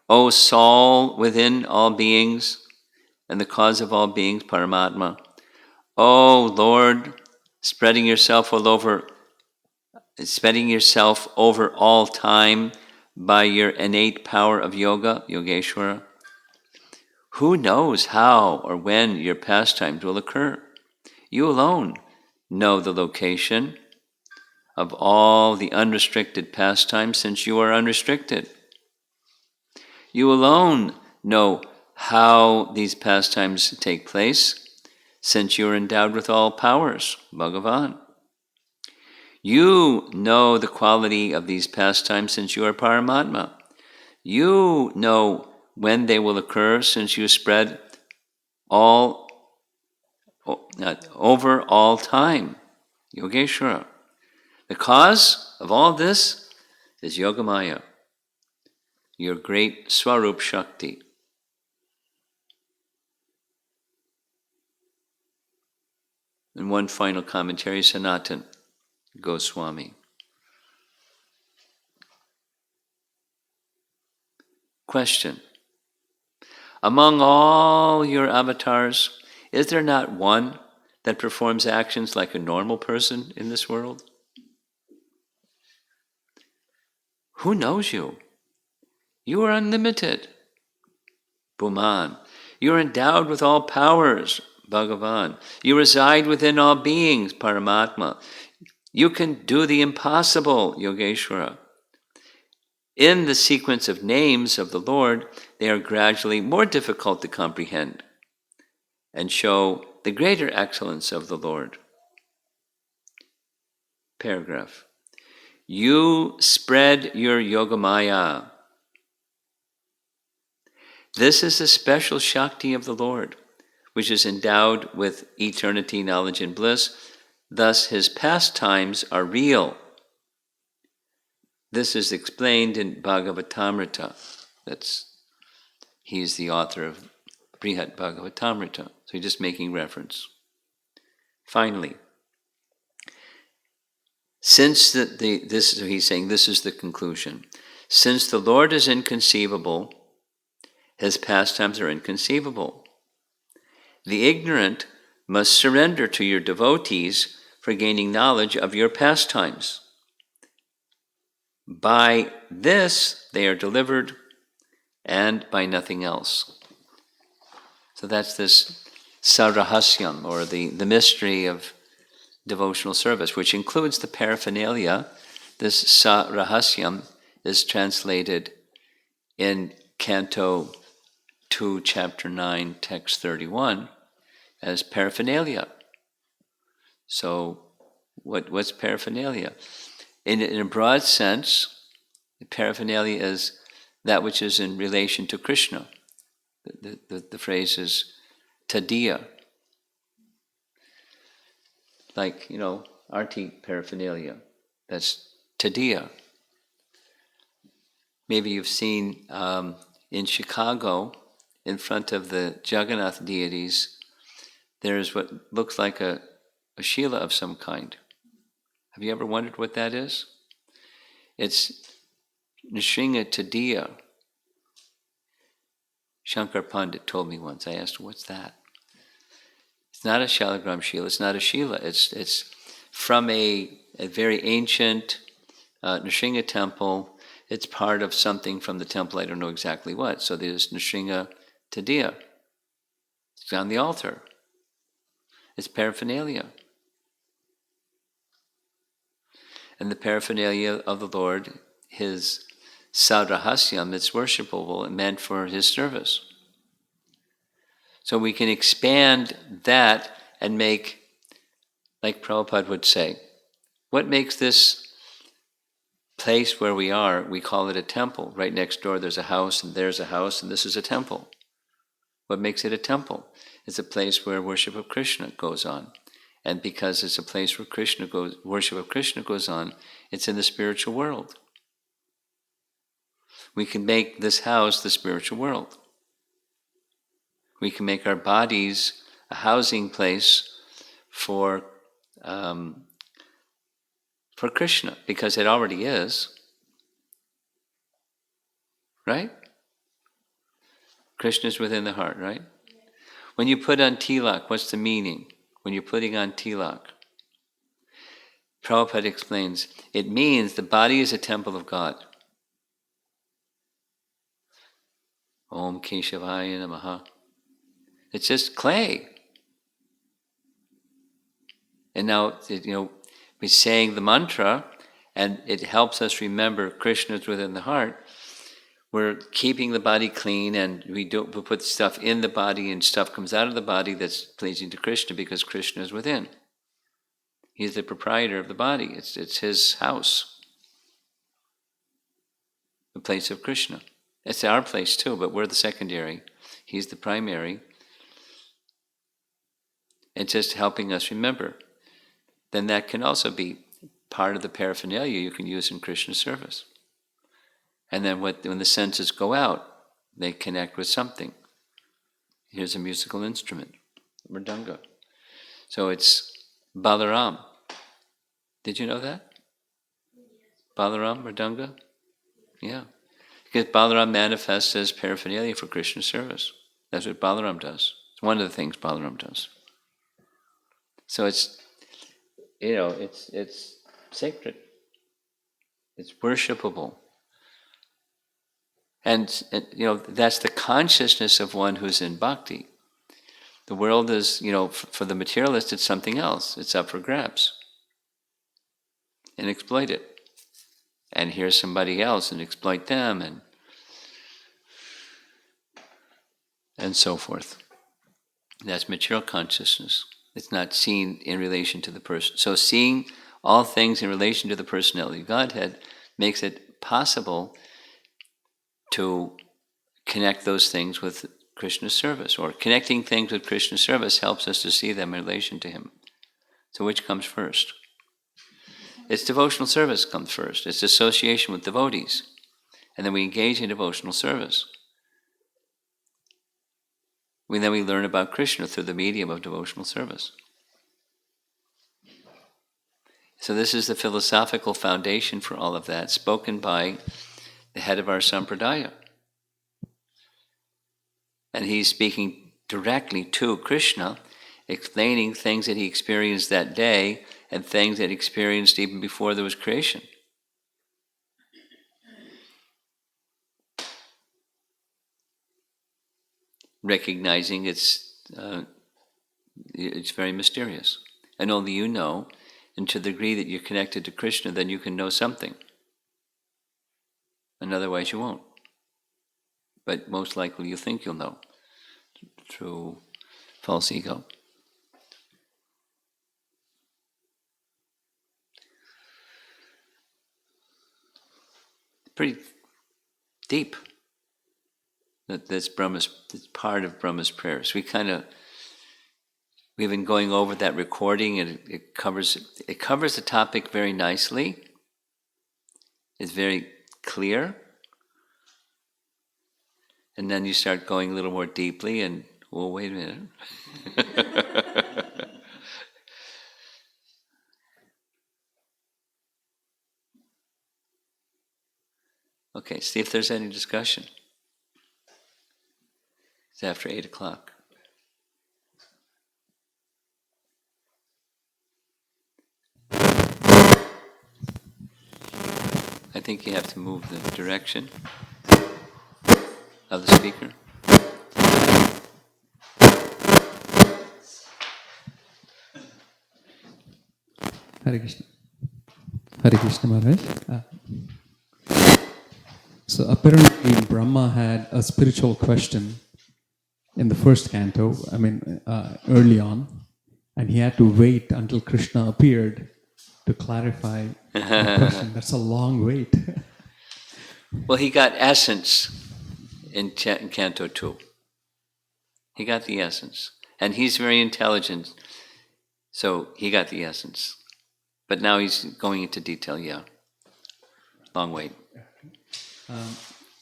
O Soul within all beings and the cause of all beings, Paramatma, O Lord, spreading yourself over all time by your innate power of yoga, Yogeshwara. Who knows how or when your pastimes will occur? You alone know the location of all the unrestricted pastimes, since you are unrestricted. You alone know how these pastimes take place, since you are endowed with all powers, Bhagavan. You know the quality of these pastimes, since you are Paramatma. You know when they will occur, since you spread over all time, Yogeshwara. The cause of all this is Yogamaya, your great Swarup Shakti. And one final commentary, Sanatan Goswami. Question. Among all your avatars, is there not one that performs actions like a normal person in this world? Who knows you? You are unlimited. Bhuman. You are endowed with all powers, Bhagavan. You reside within all beings, Paramatma. You can do the impossible, Yogeshwara. In the sequence of names of the Lord, they are gradually more difficult to comprehend and show the greater excellence of the Lord. Paragraph. You spread your Yogamaya. This is the special Shakti of the Lord, which is endowed with eternity, knowledge, and bliss. Thus his pastimes are real. This is explained in Bhagavatamrita. He's the author of Brihat Bhagavatamrita. So he's just making reference. Finally, since he's saying this is the conclusion. Since the Lord is inconceivable, his pastimes are inconceivable. The ignorant must surrender to your devotees for gaining knowledge of your pastimes. By this they are delivered, and by nothing else. So that's this Sarahasyam, or the mystery of devotional service, which includes the paraphernalia. This Sarahasyam is translated in Canto 2, Chapter 9, Text 31, as paraphernalia. So what's paraphernalia? In a broad sense, paraphernalia is that which is in relation to Krishna. The phrase is tadiya. Like, Arati paraphernalia. That's tadiya. Maybe you've seen in Chicago, in front of the Jagannath deities, there's what looks like a Shila of some kind. Have you ever wondered what that is? It's Nrsinga Tadiya. Shankar Pandit told me once. I asked, what's that? It's not a Shalagram Shila, it's not a Shila. It's from a very ancient Nrsinga temple. It's part of something from the temple, I don't know exactly what. So there's Nrsinga Tadiya. It's on the altar. It's paraphernalia. And the paraphernalia of the Lord, his Sadrahasyam, it's worshipable and meant for his service. So we can expand that and make, like Prabhupada would say, what makes this place where we are, we call it a temple. Right next door there's a house, and there's a house, and this is a temple. What makes it a temple? It's a place where worship of Krishna goes on. And because it's a place where worship of Krishna goes on, it's in the spiritual world. We can make this house the spiritual world. We can make our bodies a housing place for Krishna, because it already is. Right? Krishna is within the heart, right? When you put on tilak, what's the meaning? When you're putting on tilak, Prabhupada explains, it means the body is a temple of God. Om Keshavaya Namaha. It's just clay. And now, we're saying the mantra, and it helps us remember Krishna is within the heart. We're keeping the body clean, and we put stuff in the body, and stuff comes out of the body that's pleasing to Krishna because Krishna is within. He's the proprietor of the body. It's his house, the place of Krishna. It's our place too, but we're the secondary. He's the primary. It's just helping us remember. Then that can also be part of the paraphernalia you can use in Krishna's service. And then when the senses go out, they connect with something. Here's a musical instrument, mridanga. So it's Balaram. Did you know that? Balaram, mridanga? Yeah. Because Balaram manifests as paraphernalia for Krishna's service. That's what Balaram does. It's one of the things Balaram does. So it's sacred. It's worshipable. And that's the consciousness of one who's in bhakti. The world is, for the materialist, it's something else. It's up for grabs. And exploit it. And here's somebody else and exploit them and so forth. That's material consciousness. It's not seen in relation to the person. So seeing all things in relation to the personality of Godhead makes it possible to connect those things with Krishna's service, or connecting things with Krishna's service helps us to see them in relation to him. So which comes first? It's devotional service comes first. It's association with devotees. And then we engage in devotional service. Then we learn about Krishna through the medium of devotional service. So this is the philosophical foundation for all of that, spoken by the head of our sampradaya. And he's speaking directly to Krishna, explaining things that he experienced that day and things that he experienced even before there was creation. Recognizing it's very mysterious. And only you know, and to the degree that you're connected to Krishna, then you can know something. And otherwise you won't. But most likely you think you'll know through false ego. Pretty deep. That's part of Brahma's prayers. We've been going over that recording, and it covers the topic very nicely. It's very clear. And then you start going a little more deeply, and wait a minute. Okay, see if there's any discussion. It's after 8 o'clock. I think you have to move the direction of the speaker. Hare Krishna. Hare Krishna Maharaj. So apparently Brahma had a spiritual question in the first canto, early on, and he had to wait until Krishna appeared to clarify the question. That's a long wait. Well, he got essence in Canto 2. He got the essence. And he's very intelligent, so he got the essence. But now he's going into detail, yeah. Long wait.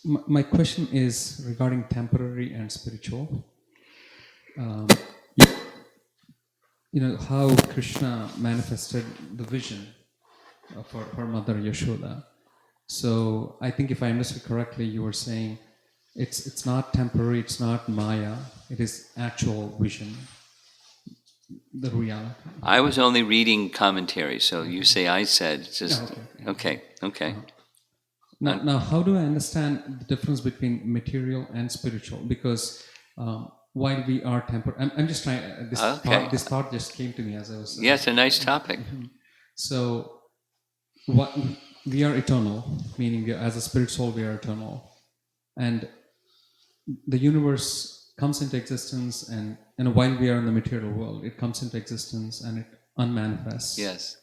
My question is regarding temporary and spiritual. How Krishna manifested the vision for her mother Yashoda. So I think if I understood correctly, you were saying it's not temporary, it's not Maya, it is actual vision, the reality. I was only reading commentary, so you say I said. It's just okay. Now, how do I understand the difference between material and spiritual? Because while we are temporary, I'm just trying. This thought just came to me as I was. Yeah, it's a nice topic. So, what we are eternal, meaning as a spirit soul, we are eternal, and the universe comes into existence, and while we are in the material world, it comes into existence and it unmanifests. Yes.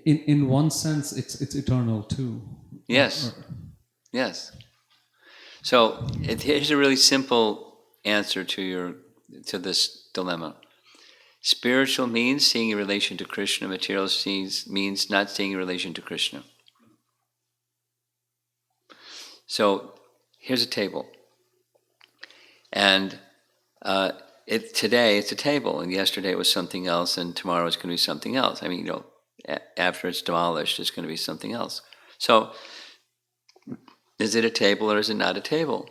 In one sense, it's eternal too. Yes. Yes. So here's a really simple answer to this dilemma. Spiritual means seeing in relation to Krishna. Material means not seeing in relation to Krishna. So here's a table, and today it's a table, and yesterday it was something else, and tomorrow it's going to be something else. After it's demolished, it's going to be something else. So, is it a table or is it not a table?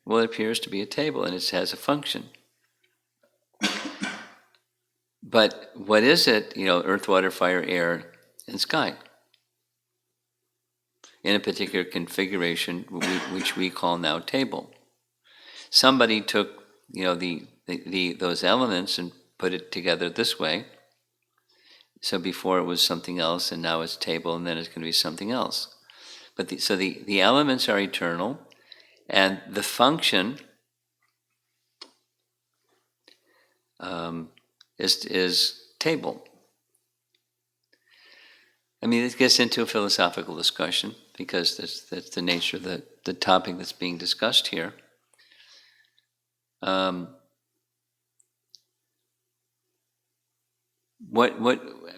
Well, it appears to be a table, and it has a function. But what is it? Earth, water, fire, air, and sky. In a particular configuration, which we call now table. Somebody took, those elements and put it together this way. So before it was something else, and now it's table, and then it's going to be something else. But the elements are eternal, and the function is table. It gets into a philosophical discussion because that's the nature of the topic that's being discussed here.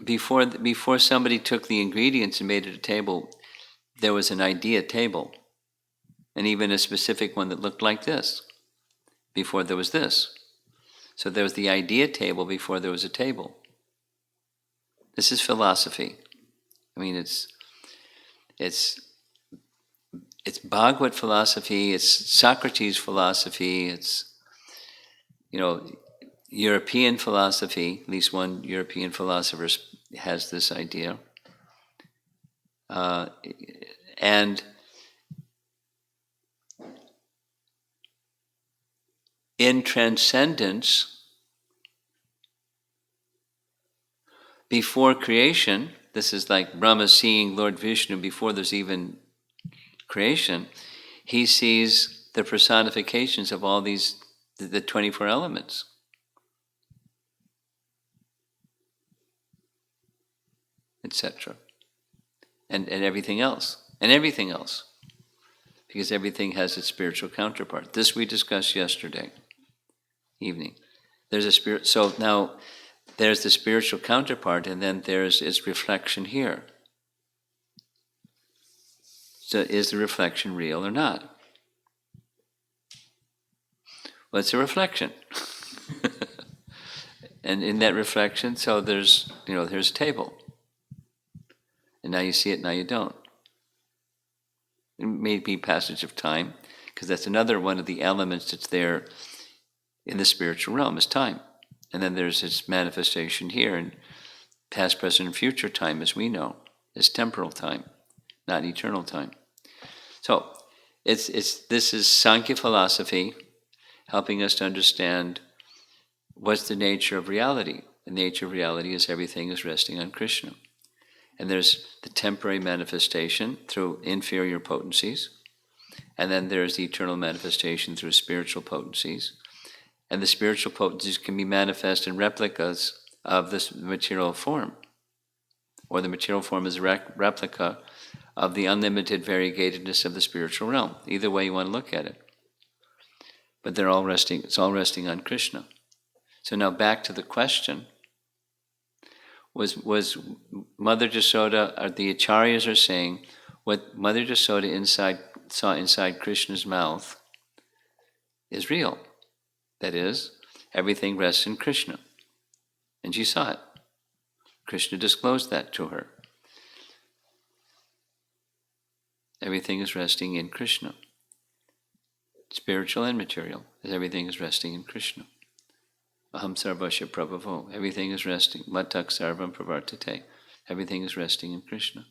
Before somebody took the ingredients and made it a table, there was an idea table, and even a specific one that looked like this. Before there was this, so there was the idea table before there was a table. This is philosophy. It's Bhagavad philosophy. It's Socrates philosophy. It's European philosophy. At least one European philosopher has this idea. And in transcendence, before creation, this is like Brahma seeing Lord Vishnu before there's even creation, he sees the personifications of all these, the 24 elements. Etc. And everything else. And everything else. Because everything has its spiritual counterpart. This we discussed yesterday evening. There's a spirit. So now there's the spiritual counterpart, and then there's its reflection here. So is the reflection real or not? Well, it's a reflection. And in that reflection, so there's a table. And now you see it, now you don't. It may be passage of time, because that's another one of the elements that's there in the spiritual realm is time. And then there's its manifestation here in past, present, and future time, as we know, is temporal time, not eternal time. So this is Sankhya philosophy helping us to understand what's the nature of reality. The nature of reality is everything is resting on Krishna. And there's the temporary manifestation through inferior potencies, and then there's the eternal manifestation through spiritual potencies. And the spiritual potencies can be manifest in replicas of this material form, or the material form is a replica of the unlimited variegatedness of the spiritual realm. Either way you want to look at it. But they're all resting, it's all resting on Krishna. So now back to the question. Was Mother Jasoda, or the Acharyas are saying, what Mother Jasoda saw inside Krishna's mouth is real. That is, everything rests in Krishna. And she saw it. Krishna disclosed that to her. Everything is resting in Krishna. Spiritual and material, as everything is resting in Krishna. Aham sarvasya prabhavo. Everything is resting. Matak sarvam pravartate. Everything is resting in Krishna.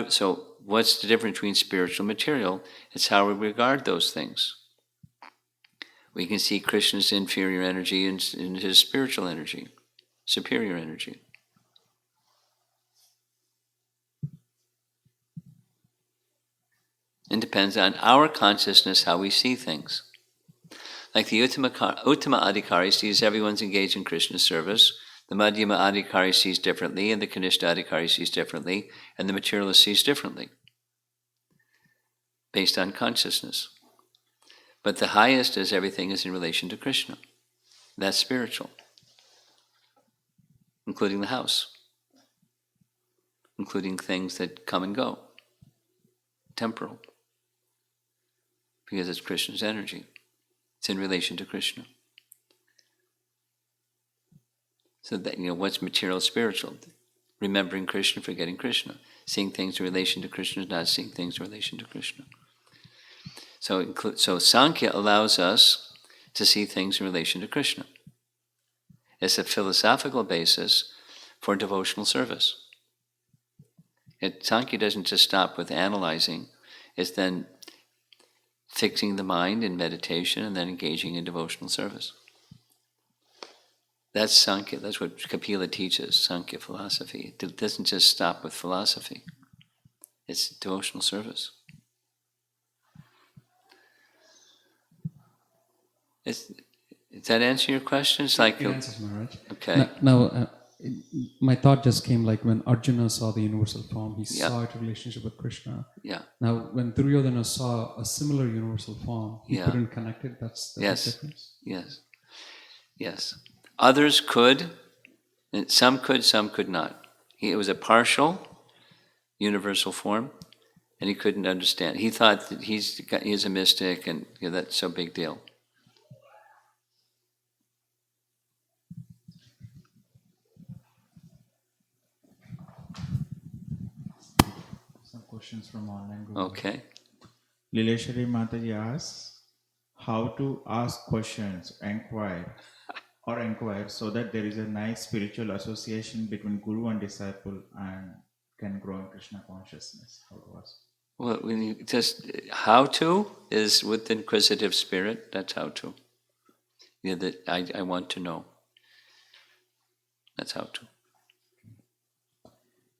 So what's the difference between spiritual and material? It's how we regard those things. We can see Krishna's inferior energy in his spiritual energy, superior energy. It depends on our consciousness how we see things. Like the Uttama Adhikari sees everyone's engaged in Krishna's service, the Madhyama Adhikari sees differently, and the Kanishta Adhikari sees differently, and the materialist sees differently, based on consciousness. But the highest is everything is in relation to Krishna. That's spiritual, including the house, including things that come and go, temporal, because it's Krishna's energy. It's in relation to Krishna. So that, what's material, spiritual? Remembering Krishna, forgetting Krishna. Seeing things in relation to Krishna is not seeing things in relation to Krishna. So Sankhya allows us to see things in relation to Krishna. It's a philosophical basis for devotional service. Sankhya doesn't just stop with analyzing, it's then fixing the mind in meditation and then engaging in devotional service. That's Sankhya, that's what Kapila teaches, Sankhya philosophy. It doesn't just stop with philosophy, it's devotional service. Does that answer your question? It's like it answers, Maharaj. Okay. Now, my thought just came like when Arjuna saw the universal form, he Yeah. saw its relationship with Krishna. Yeah. Now, when Duryodhana saw a similar universal form, he Yeah. couldn't connect it. That's Yes. the difference. Yes. Others could, and some could not. It was a partial universal form, and he couldn't understand. He thought that he's a mystic, and that's no big deal. Some questions from online group. Okay. Lileshwari Mataji asks, how to ask questions, inquire so that there is a nice spiritual association between guru and disciple and can grow in Krishna consciousness. How to ask? Well, how to is with inquisitive spirit. That's how to. That I want to know. That's how to.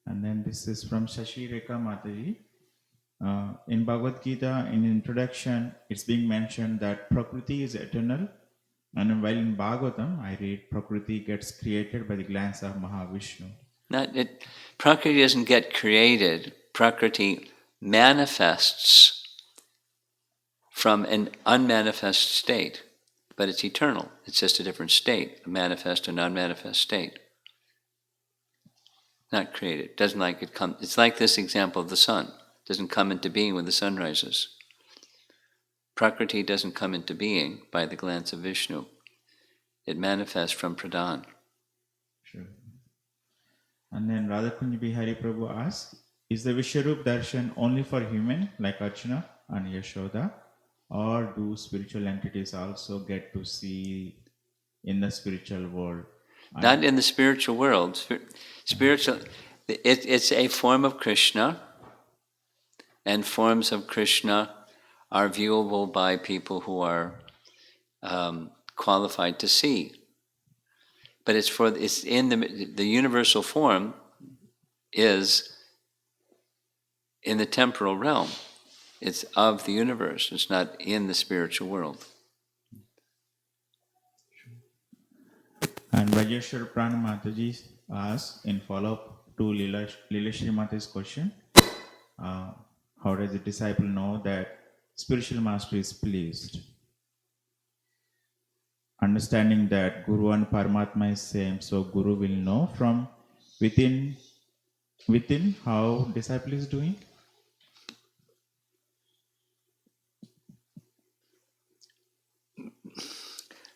And then this is from Shashi Rekha Mataji. In Bhagavad Gita, in introduction, it's being mentioned that Prakriti is eternal. And while in Bhagavatam, I read Prakriti gets created by the glance of Mahavishnu. Prakriti doesn't get created. Prakriti manifests from an unmanifest state, but it's eternal. It's just a different state, a manifest and unmanifest state. Not created. Doesn't like it come. It's like this example of the sun. It doesn't come into being when the sun rises. Prakriti doesn't come into being by the glance of Vishnu. It manifests from Pradhan. Sure. And then Radhakunj Bihari Prabhu asks, is the Vishwarup Darshan only for human like Arjuna and Yashoda? or do spiritual entities also get to see in the spiritual world? Not in the spiritual world. Spiritual, it's a form of Krishna, and forms of Krishna are viewable by people who are qualified to see. But it's in the universal form is in the temporal realm. It's of the universe. It's not in the spiritual world. And Vajeshwar Prana Mataji asks in follow-up to Lila Srimati's question, how does a disciple know that spiritual master is pleased? Understanding that Guru and Paramatma is same, so Guru will know from within how disciple is doing.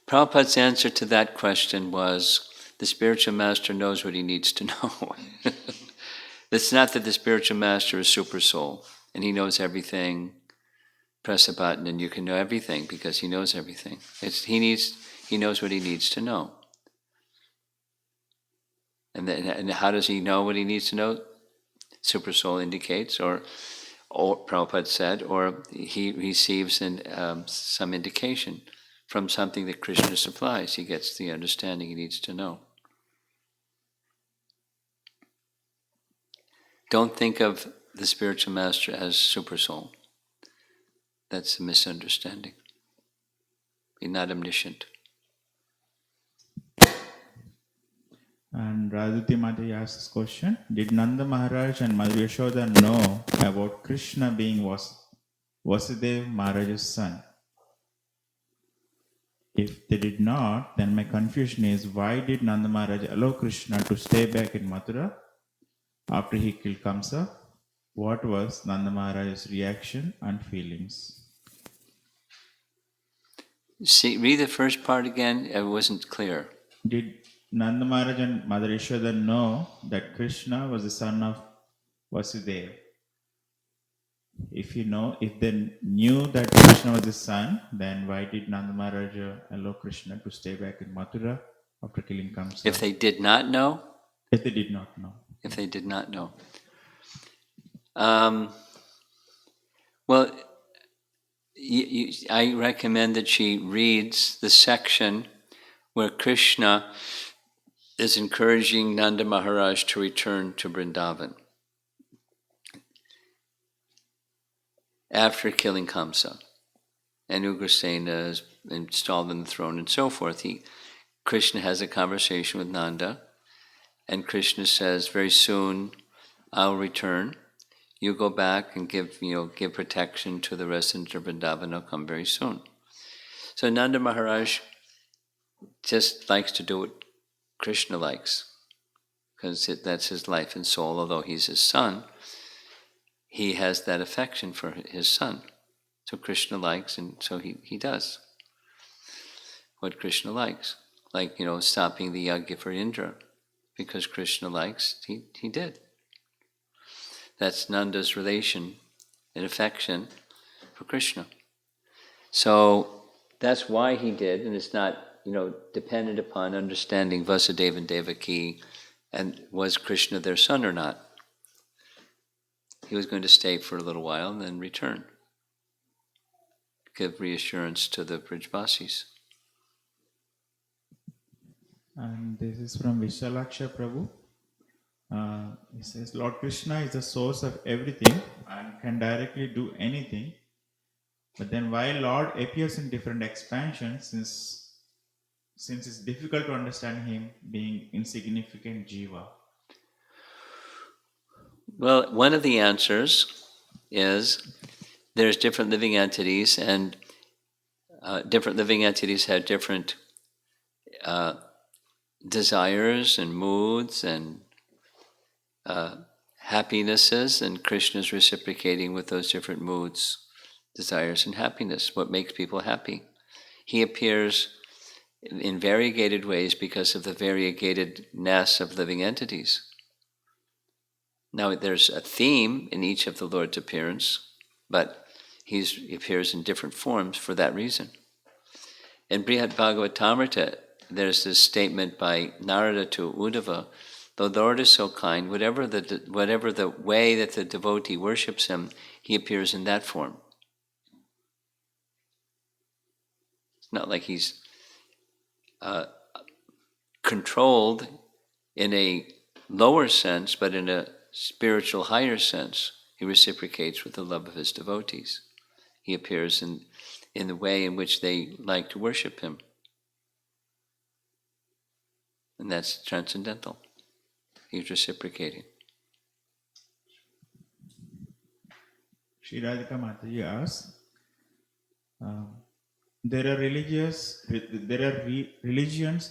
Prabhupada's answer to that question was, the spiritual master knows what he needs to know. It's not that the spiritual master is super soul and he knows everything. Press a button and you can know everything because he knows everything. He knows what he needs to know. And how does he know what he needs to know? Super soul indicates, or Prabhupada said, or he receives some indication from something that Krishna supplies. He gets the understanding he needs to know. Don't think of the spiritual master as super soul. That's a misunderstanding. He's not omniscient. And Radhati Mataji asks question, did Nanda Maharaj and Mother Yashoda know about Krishna being Vasudeva Maharaj's son? If they did not, then my confusion is, why did Nanda Maharaj allow Krishna to stay back in Mathura after he killed Kamsa? What was Nanda Maharaj's reaction and feelings? See, read the first part again. It wasn't clear. Did Nanda Maharaj and Mother Yashoda know that Krishna was the son of Vasudeva? If they knew that Krishna was his son, then why did Nanda Maharaj allow Krishna to stay back in Mathura after killing Kamsa? If they did not know? If they did not know. If they did not know. Well, I recommend that she reads the section where Krishna is encouraging Nanda Maharaj to return to Vrindavan after killing Kamsa. And Ugrasena is installed on the throne and so forth. Krishna has a conversation with Nanda, and Krishna says, very soon I'll return. You go back and give protection to the residents of Vrindavan. I'll come very soon. So Nanda Maharaj just likes to do what Krishna likes, because that's his life and soul. Although he's his son, he has that affection for his son. So Krishna likes, and so he does what Krishna likes. Like, stopping the yajna for Indra. Because Krishna likes, he did. That's Nanda's relation and affection for Krishna. So that's why he did, and it's not, dependent upon understanding Vasudeva and Devaki and was Krishna their son or not. He was going to stay for a little while and then return. Give reassurance to the Brijvasis. And this is from Vishalaksha Prabhu. He says, Lord Krishna is the source of everything and can directly do anything. But then why Lord appears in different expansions, since it's difficult to understand him being insignificant jiva? Well, one of the answers is there's different living entities, and different living entities have different desires and moods and happinesses, and Krishna is reciprocating with those different moods, desires, and happiness, what makes people happy. He appears in variegated ways because of the variegatedness of living entities. Now, there's a theme in each of the Lord's appearance, but He appears in different forms for that reason. In Brihad Bhagavatamrita, there's this statement by Narada to Uddhava, the Lord is so kind, whatever the way that the devotee worships him, he appears in that form. It's not like he's controlled in a lower sense, but in a spiritual higher sense, he reciprocates with the love of his devotees. He appears in the way in which they like to worship him. And that's transcendental. He's reciprocating. Sri Radhika Mataji asks, there are religions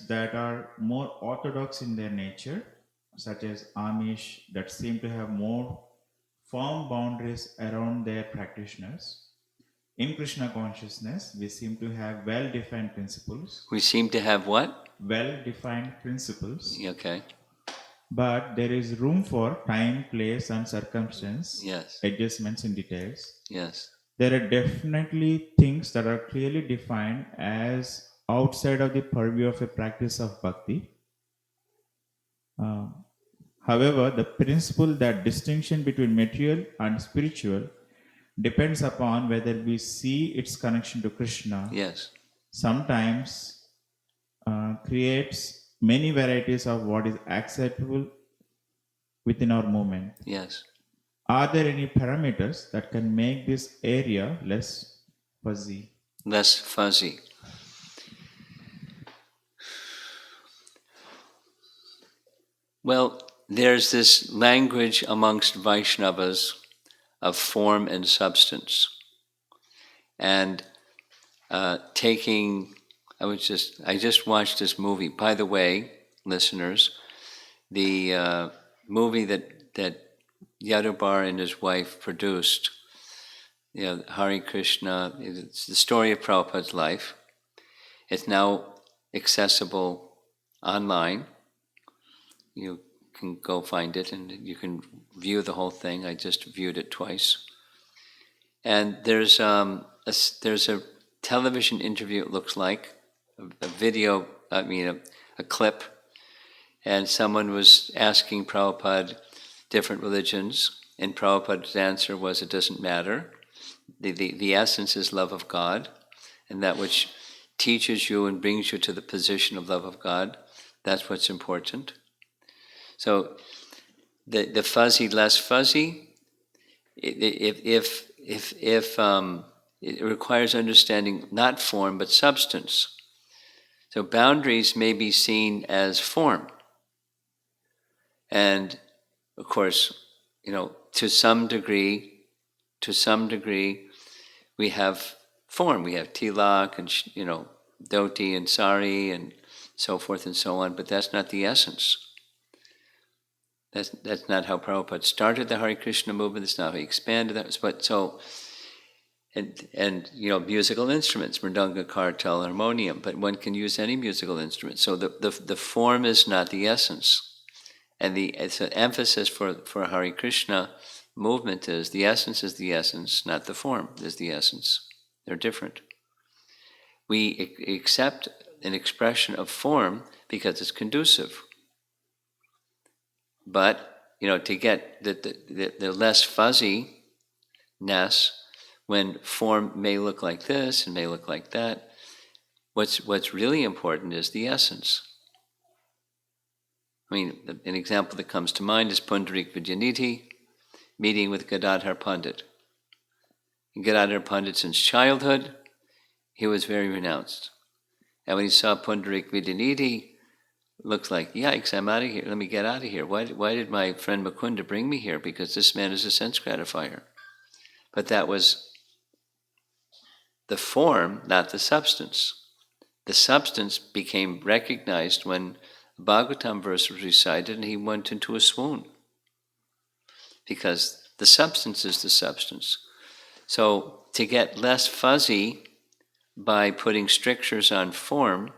that are more orthodox in their nature, such as Amish, that seem to have more firm boundaries around their practitioners. In Krishna consciousness, we seem to have well-defined principles. We seem to have what? Well-defined principles. Okay. But there is room for time, place, and circumstance. Yes. Adjustments in details. Yes. There are definitely things that are clearly defined as outside of the purview of a practice of bhakti. However, the principle that distinction between material and spiritual depends upon whether we see its connection to Krishna. Yes. Sometimes creates many varieties of what is acceptable within our movement. Yes. Are there any parameters that can make this area less fuzzy? Less fuzzy. Well, there's this language amongst Vaishnavas of form and substance. And I just watched this movie. By the way, listeners, the movie that Yadubar and his wife produced, Hare Krishna, it's the story of Prabhupada's life. It's now accessible online. You can go find it and you can view the whole thing. I just viewed it twice. And there's a television interview, it looks like, a video, a clip, and someone was asking Prabhupada different religions, and Prabhupada's answer was, it doesn't matter. The essence is love of God, and that which teaches you and brings you to the position of love of God, that's what's important. So the fuzzy, less fuzzy, if it requires understanding not form but substance. So boundaries may be seen as form. And of course, to some degree, we have form. We have tilak and, dhoti and sari and so forth and so on, but that's not the essence. That's not how Prabhupada started the Hare Krishna movement. That's not how he expanded that. But musical instruments, mridanga, kartal, harmonium. But one can use any musical instrument. So the form is not the essence, and it's an emphasis for Hare Krishna movement is the essence, not the form is the essence. They're different. We accept an expression of form because it's conducive. But, to get the less fuzziness, when form may look like this and may look like that, what's really important is the essence. An example that comes to mind is Pundarik Vidyanidhi meeting with Gadadhar Pandit. Gadadhar Pandit, since childhood, he was very renounced. And when he saw Pundarik Vidyanidhi, looks like, yikes, I'm out of here. Let me get out of here. Why did my friend Mukunda bring me here? Because this man is a sense gratifier. But that was the form, not the substance. The substance became recognized when the Bhagavatam verse was recited and he went into a swoon. Because the substance is the substance. So to get less fuzzy by putting strictures on form,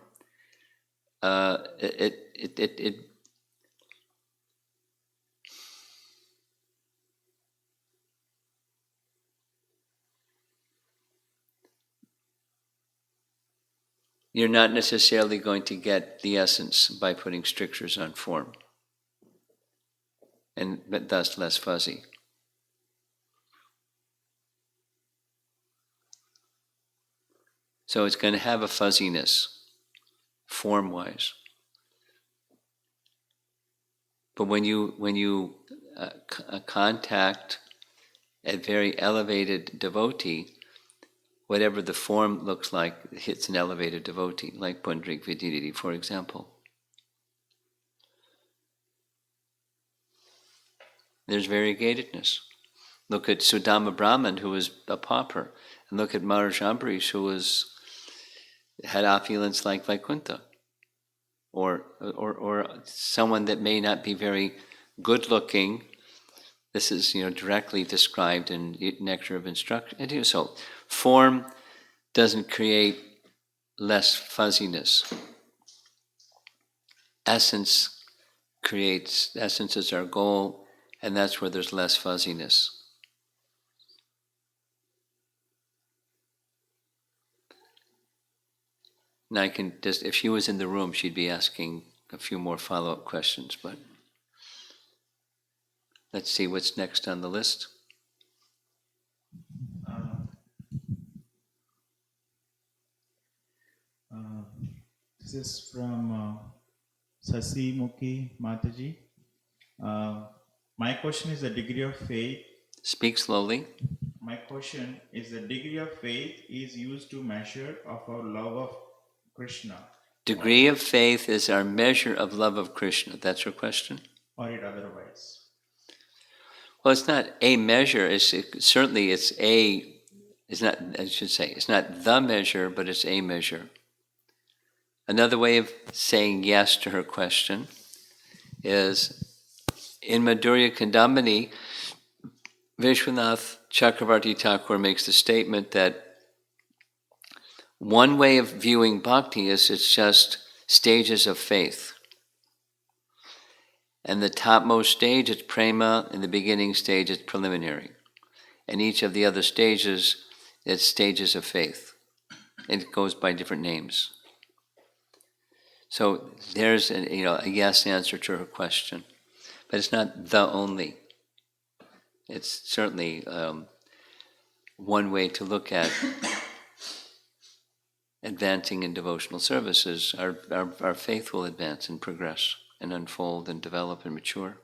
you're not necessarily going to get the essence by putting strictures on form, and but thus less fuzzy. So it's going to have a fuzziness, form-wise. But when you contact a very elevated devotee, whatever the form looks like, hits an elevated devotee, like Pundrik Vidididi, for example. There's variegatedness. Look at Sudama Brahman, who was a pauper, and look at Maharaj Ambarish, who had opulence like Vaikuntha, or someone that may not be very good-looking. This is directly described in Nectar of Instruction. So form doesn't create less fuzziness. Essence is our goal, and that's where there's less fuzziness. Now I can just, if she was in the room, she'd be asking a few more follow-up questions, but let's see what's next on the list. This is from Sasi Mukhi Mataji. My question is the degree of faith. Speak slowly. My question is the degree of faith is used to measure of our love of Krishna. Degree of faith is our measure of love of Krishna. That's your question? Or it otherwise? Well, it's not a measure. It's not the measure, but it's a measure. Another way of saying yes to her question is, in Madhurya Kandamini, Vishwanath Chakravarti Thakur makes the statement that one way of viewing bhakti is it's just stages of faith. And the topmost stage is prema, and the beginning stage is preliminary. And each of the other stages is stages of faith. It goes by different names. So there's a yes answer to her question. But it's not the only. It's certainly one way to look at advancing in devotional services. Our faith will advance and progress and unfold and develop and mature.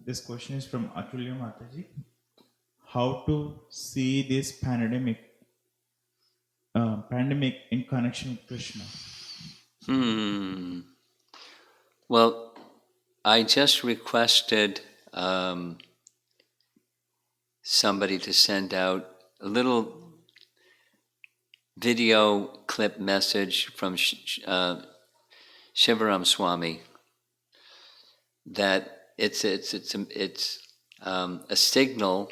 This question is from Atulya Mataji. How to see this pandemic in connection with Krishna? Well, I just requested somebody to send out a little video clip message from Shivaram Swami that it's a signal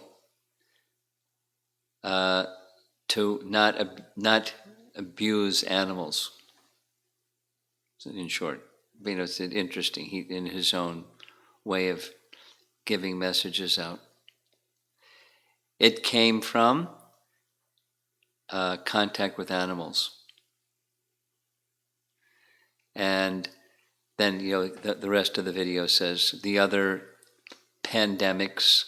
to not abuse animals. In short, it's interesting. He, in his own way of giving messages out. It came from contact with animals. And then, the rest of the video says the other pandemics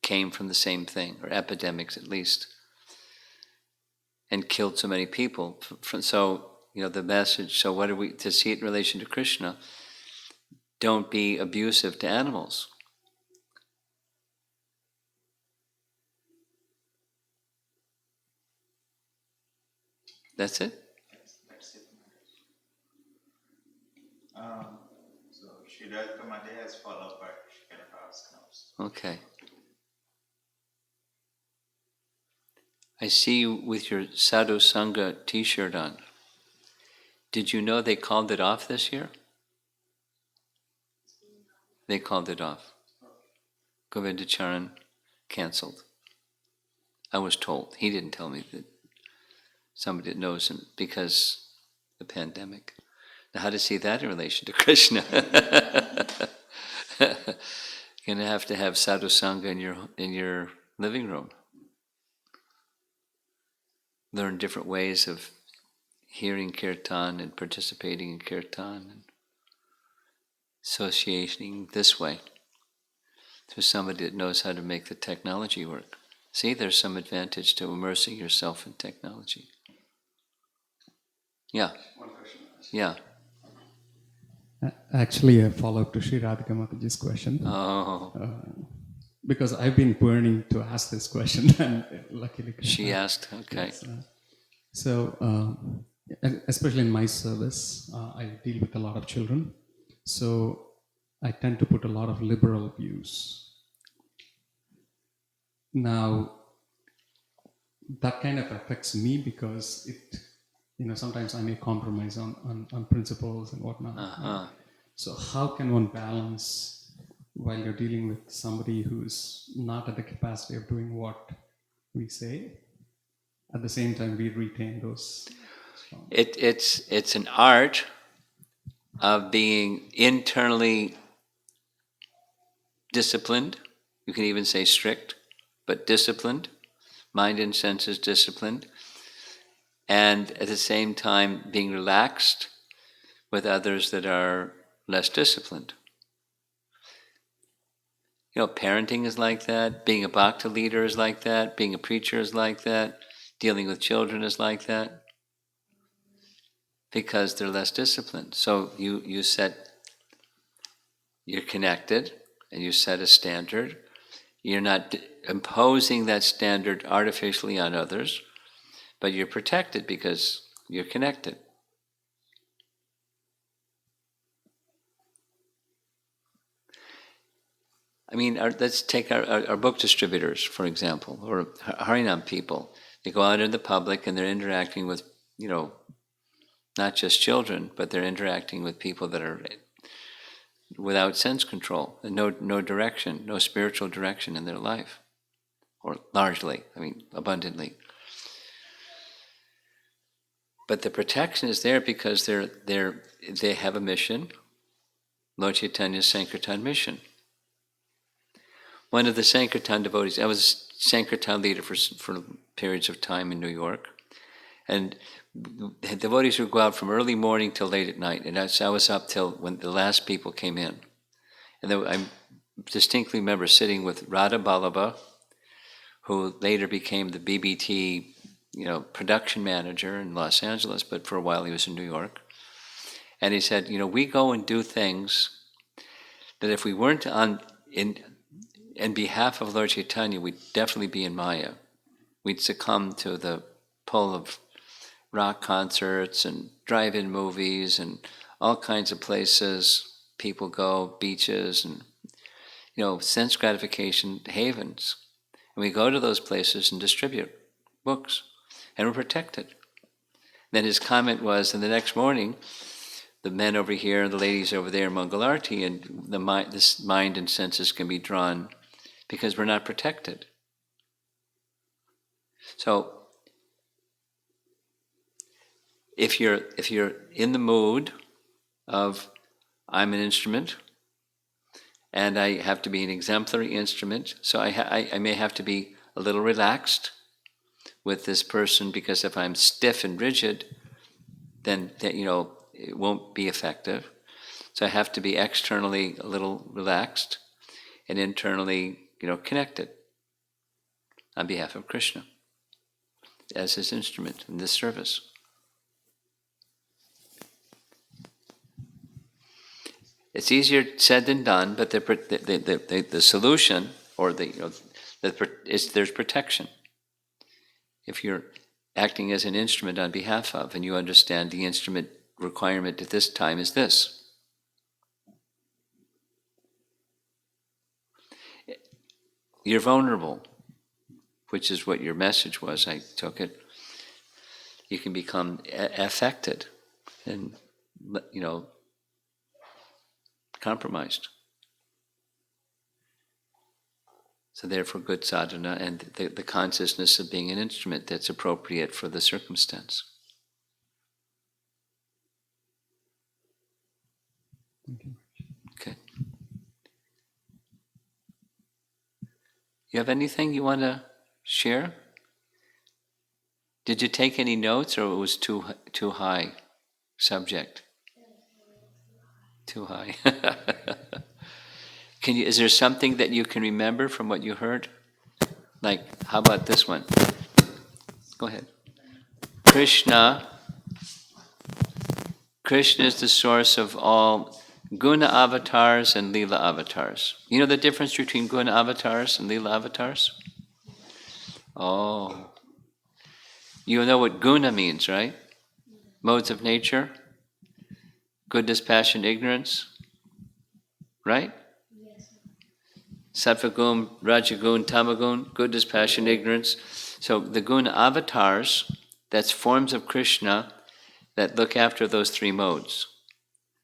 came from the same thing, or epidemics at least, and killed so many people. So, the message, so what are we, to see it in relation to Krishna, don't be abusive to animals. That's it? That's it. So Shridhar Kamade has followed, but she cannot ask now. Okay. I see you with your Sadhu Sangha t-shirt on. Did you know they called it off this year? They called it off. Govindacharan canceled. I was told. He didn't tell me that. Somebody that knows him, because the pandemic. Now, how to see that in relation to Krishna? You're going to have sadhu sangha in your living room. learn different ways of hearing kirtan and participating in kirtan and associating this way to somebody that knows how to make the technology work. See, there's some advantage to immersing yourself in technology. Yeah. One question. Yeah. Actually, a follow-up to Sri Radhika Mataji's question. Oh, Because I've been burning to ask this question, and luckily she asked. Okay. Yes, especially in my service, I deal with a lot of children, so I tend to put a lot of liberal views. Now, that kind of affects me because sometimes I may compromise on principles and whatnot. Uh-huh. So how can one balance while you're dealing with somebody who's not at the capacity of doing what we say? At the same time, we retain those. It's an art of being internally disciplined. You can even say strict, but disciplined. Mind and senses disciplined. And at the same time, being relaxed with others that are less disciplined. Parenting is like that. Being a bhakti leader is like that. Being a preacher is like that. Dealing with children is like that. Because they're less disciplined. So you're connected, and you set a standard. You're not imposing that standard artificially on others, but you're protected because you're connected. I mean, let's take our book distributors, for example, or Harinam people. They go out in the public and they're interacting with, not just children, but they're interacting with people that are without sense control and no direction, no spiritual direction in their life, or largely, abundantly. But the protection is there because they have a mission, Lord Chaitanya's Sankirtan mission. One of the Sankirtan devotees, I was Sankirtan leader for periods of time in New York, and the devotees would go out from early morning till late at night, and I was up till when the last people came in. And then I distinctly remember sitting with Radha Ballabha, who later became the BBT, production manager in Los Angeles, but for a while he was in New York. And he said, we go and do things that if we weren't in behalf of Lord Chaitanya, we'd definitely be in Maya. We'd succumb to the pull of rock concerts and drive-in movies and all kinds of places people go, beaches and, sense gratification havens. And we go to those places and distribute books, and we're protected. Then his comment was, and the next morning, the men over here and the ladies over there in Mangal Arati, and this mind and senses can be drawn because we're not protected. So, if you're in the mood of I'm an instrument, and I have to be an exemplary instrument, so I may have to be a little relaxed with this person, because if I'm stiff and rigid, then it won't be effective. So I have to be externally a little relaxed and internally, connected on behalf of Krishna as his instrument in this service. It's easier said than done, but the solution, or there's protection. If you're acting as an instrument on behalf of, and you understand the instrument requirement at this time is this. You're vulnerable, which is what your message was, I took it. You can become affected and, compromised. So therefore good sadhana and the consciousness of being an instrument that's appropriate for the circumstance. Okay. You have anything you want to share? Did you take any notes, or it was too high subject? Too high. Is there something that you can remember from what you heard? Like, how about this one? Go ahead. Krishna is the source of all guna avatars and lila avatars. You know the difference between guna avatars and lila avatars? Oh. You know what guna means, right? Modes of nature? Goodness, passion, ignorance? Right? Sattva-gun, rajagun, tamagun, goodness, passion, ignorance. So the guna avatars, that's forms of Krishna that look after those three modes.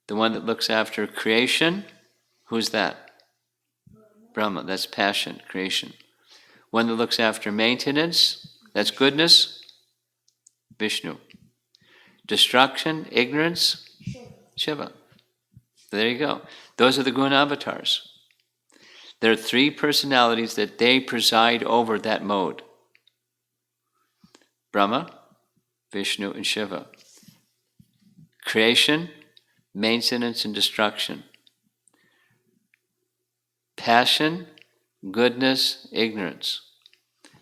The one that looks after creation, who's that? Brahma, that's passion, creation. One that looks after maintenance, that's goodness, Vishnu. Destruction, ignorance, Shiva. There you go. Those are the guna avatars. There are three personalities that they preside over that mode. Brahma, Vishnu, and Shiva. Creation, maintenance, and destruction. Passion, goodness, ignorance.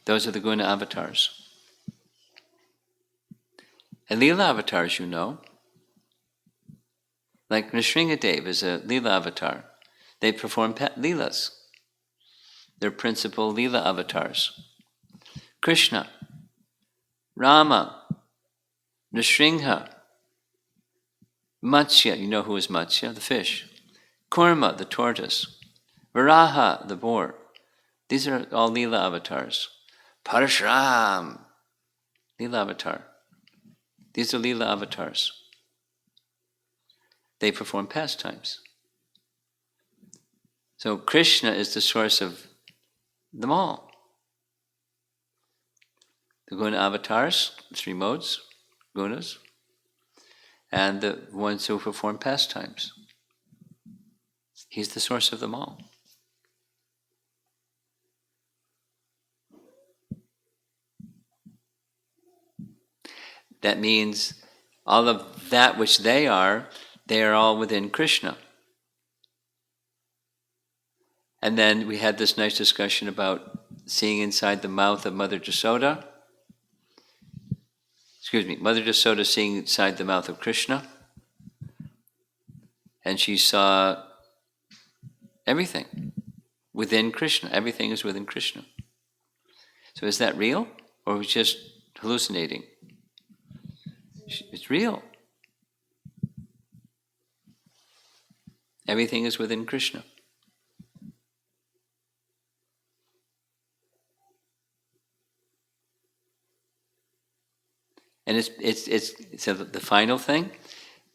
Those are the guna avatars. And lila avatars, you know. Like Nrsingadev is a lila avatar. They perform leelas. They're principal lila avatars. Krishna, Rama, Nrsimha, Matsya, you know who is Matsya? The fish. Kurma, the tortoise. Varaha, the boar. These are all lila avatars. Parashuram, lila avatar. These are lila avatars. They perform pastimes. So Krishna is the source of them all. The guna avatars, three modes, gunas, and the ones who perform pastimes. He's the source of them all. That means all of that which they are all within Krishna. And then we had this nice discussion about seeing inside the mouth of Mother Jasoda. Mother Jasoda seeing inside the mouth of Krishna. And she saw everything within Krishna. Everything is within Krishna. So is that real? Or was it just hallucinating? It's real. Everything is within Krishna. And it's so the final thing,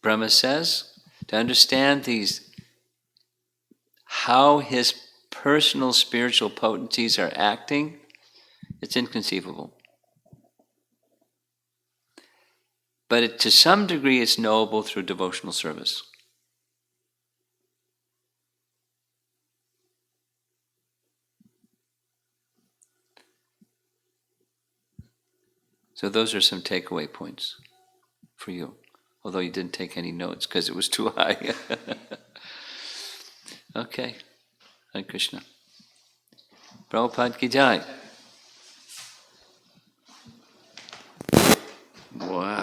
Brahma says, to understand these, how his personal spiritual potencies are acting, it's inconceivable. But to some degree it's knowable through devotional service. So those are some takeaway points for you, although you didn't take any notes because it was too high. Okay, Hare Krishna. Prabhupada ki jai. Wow.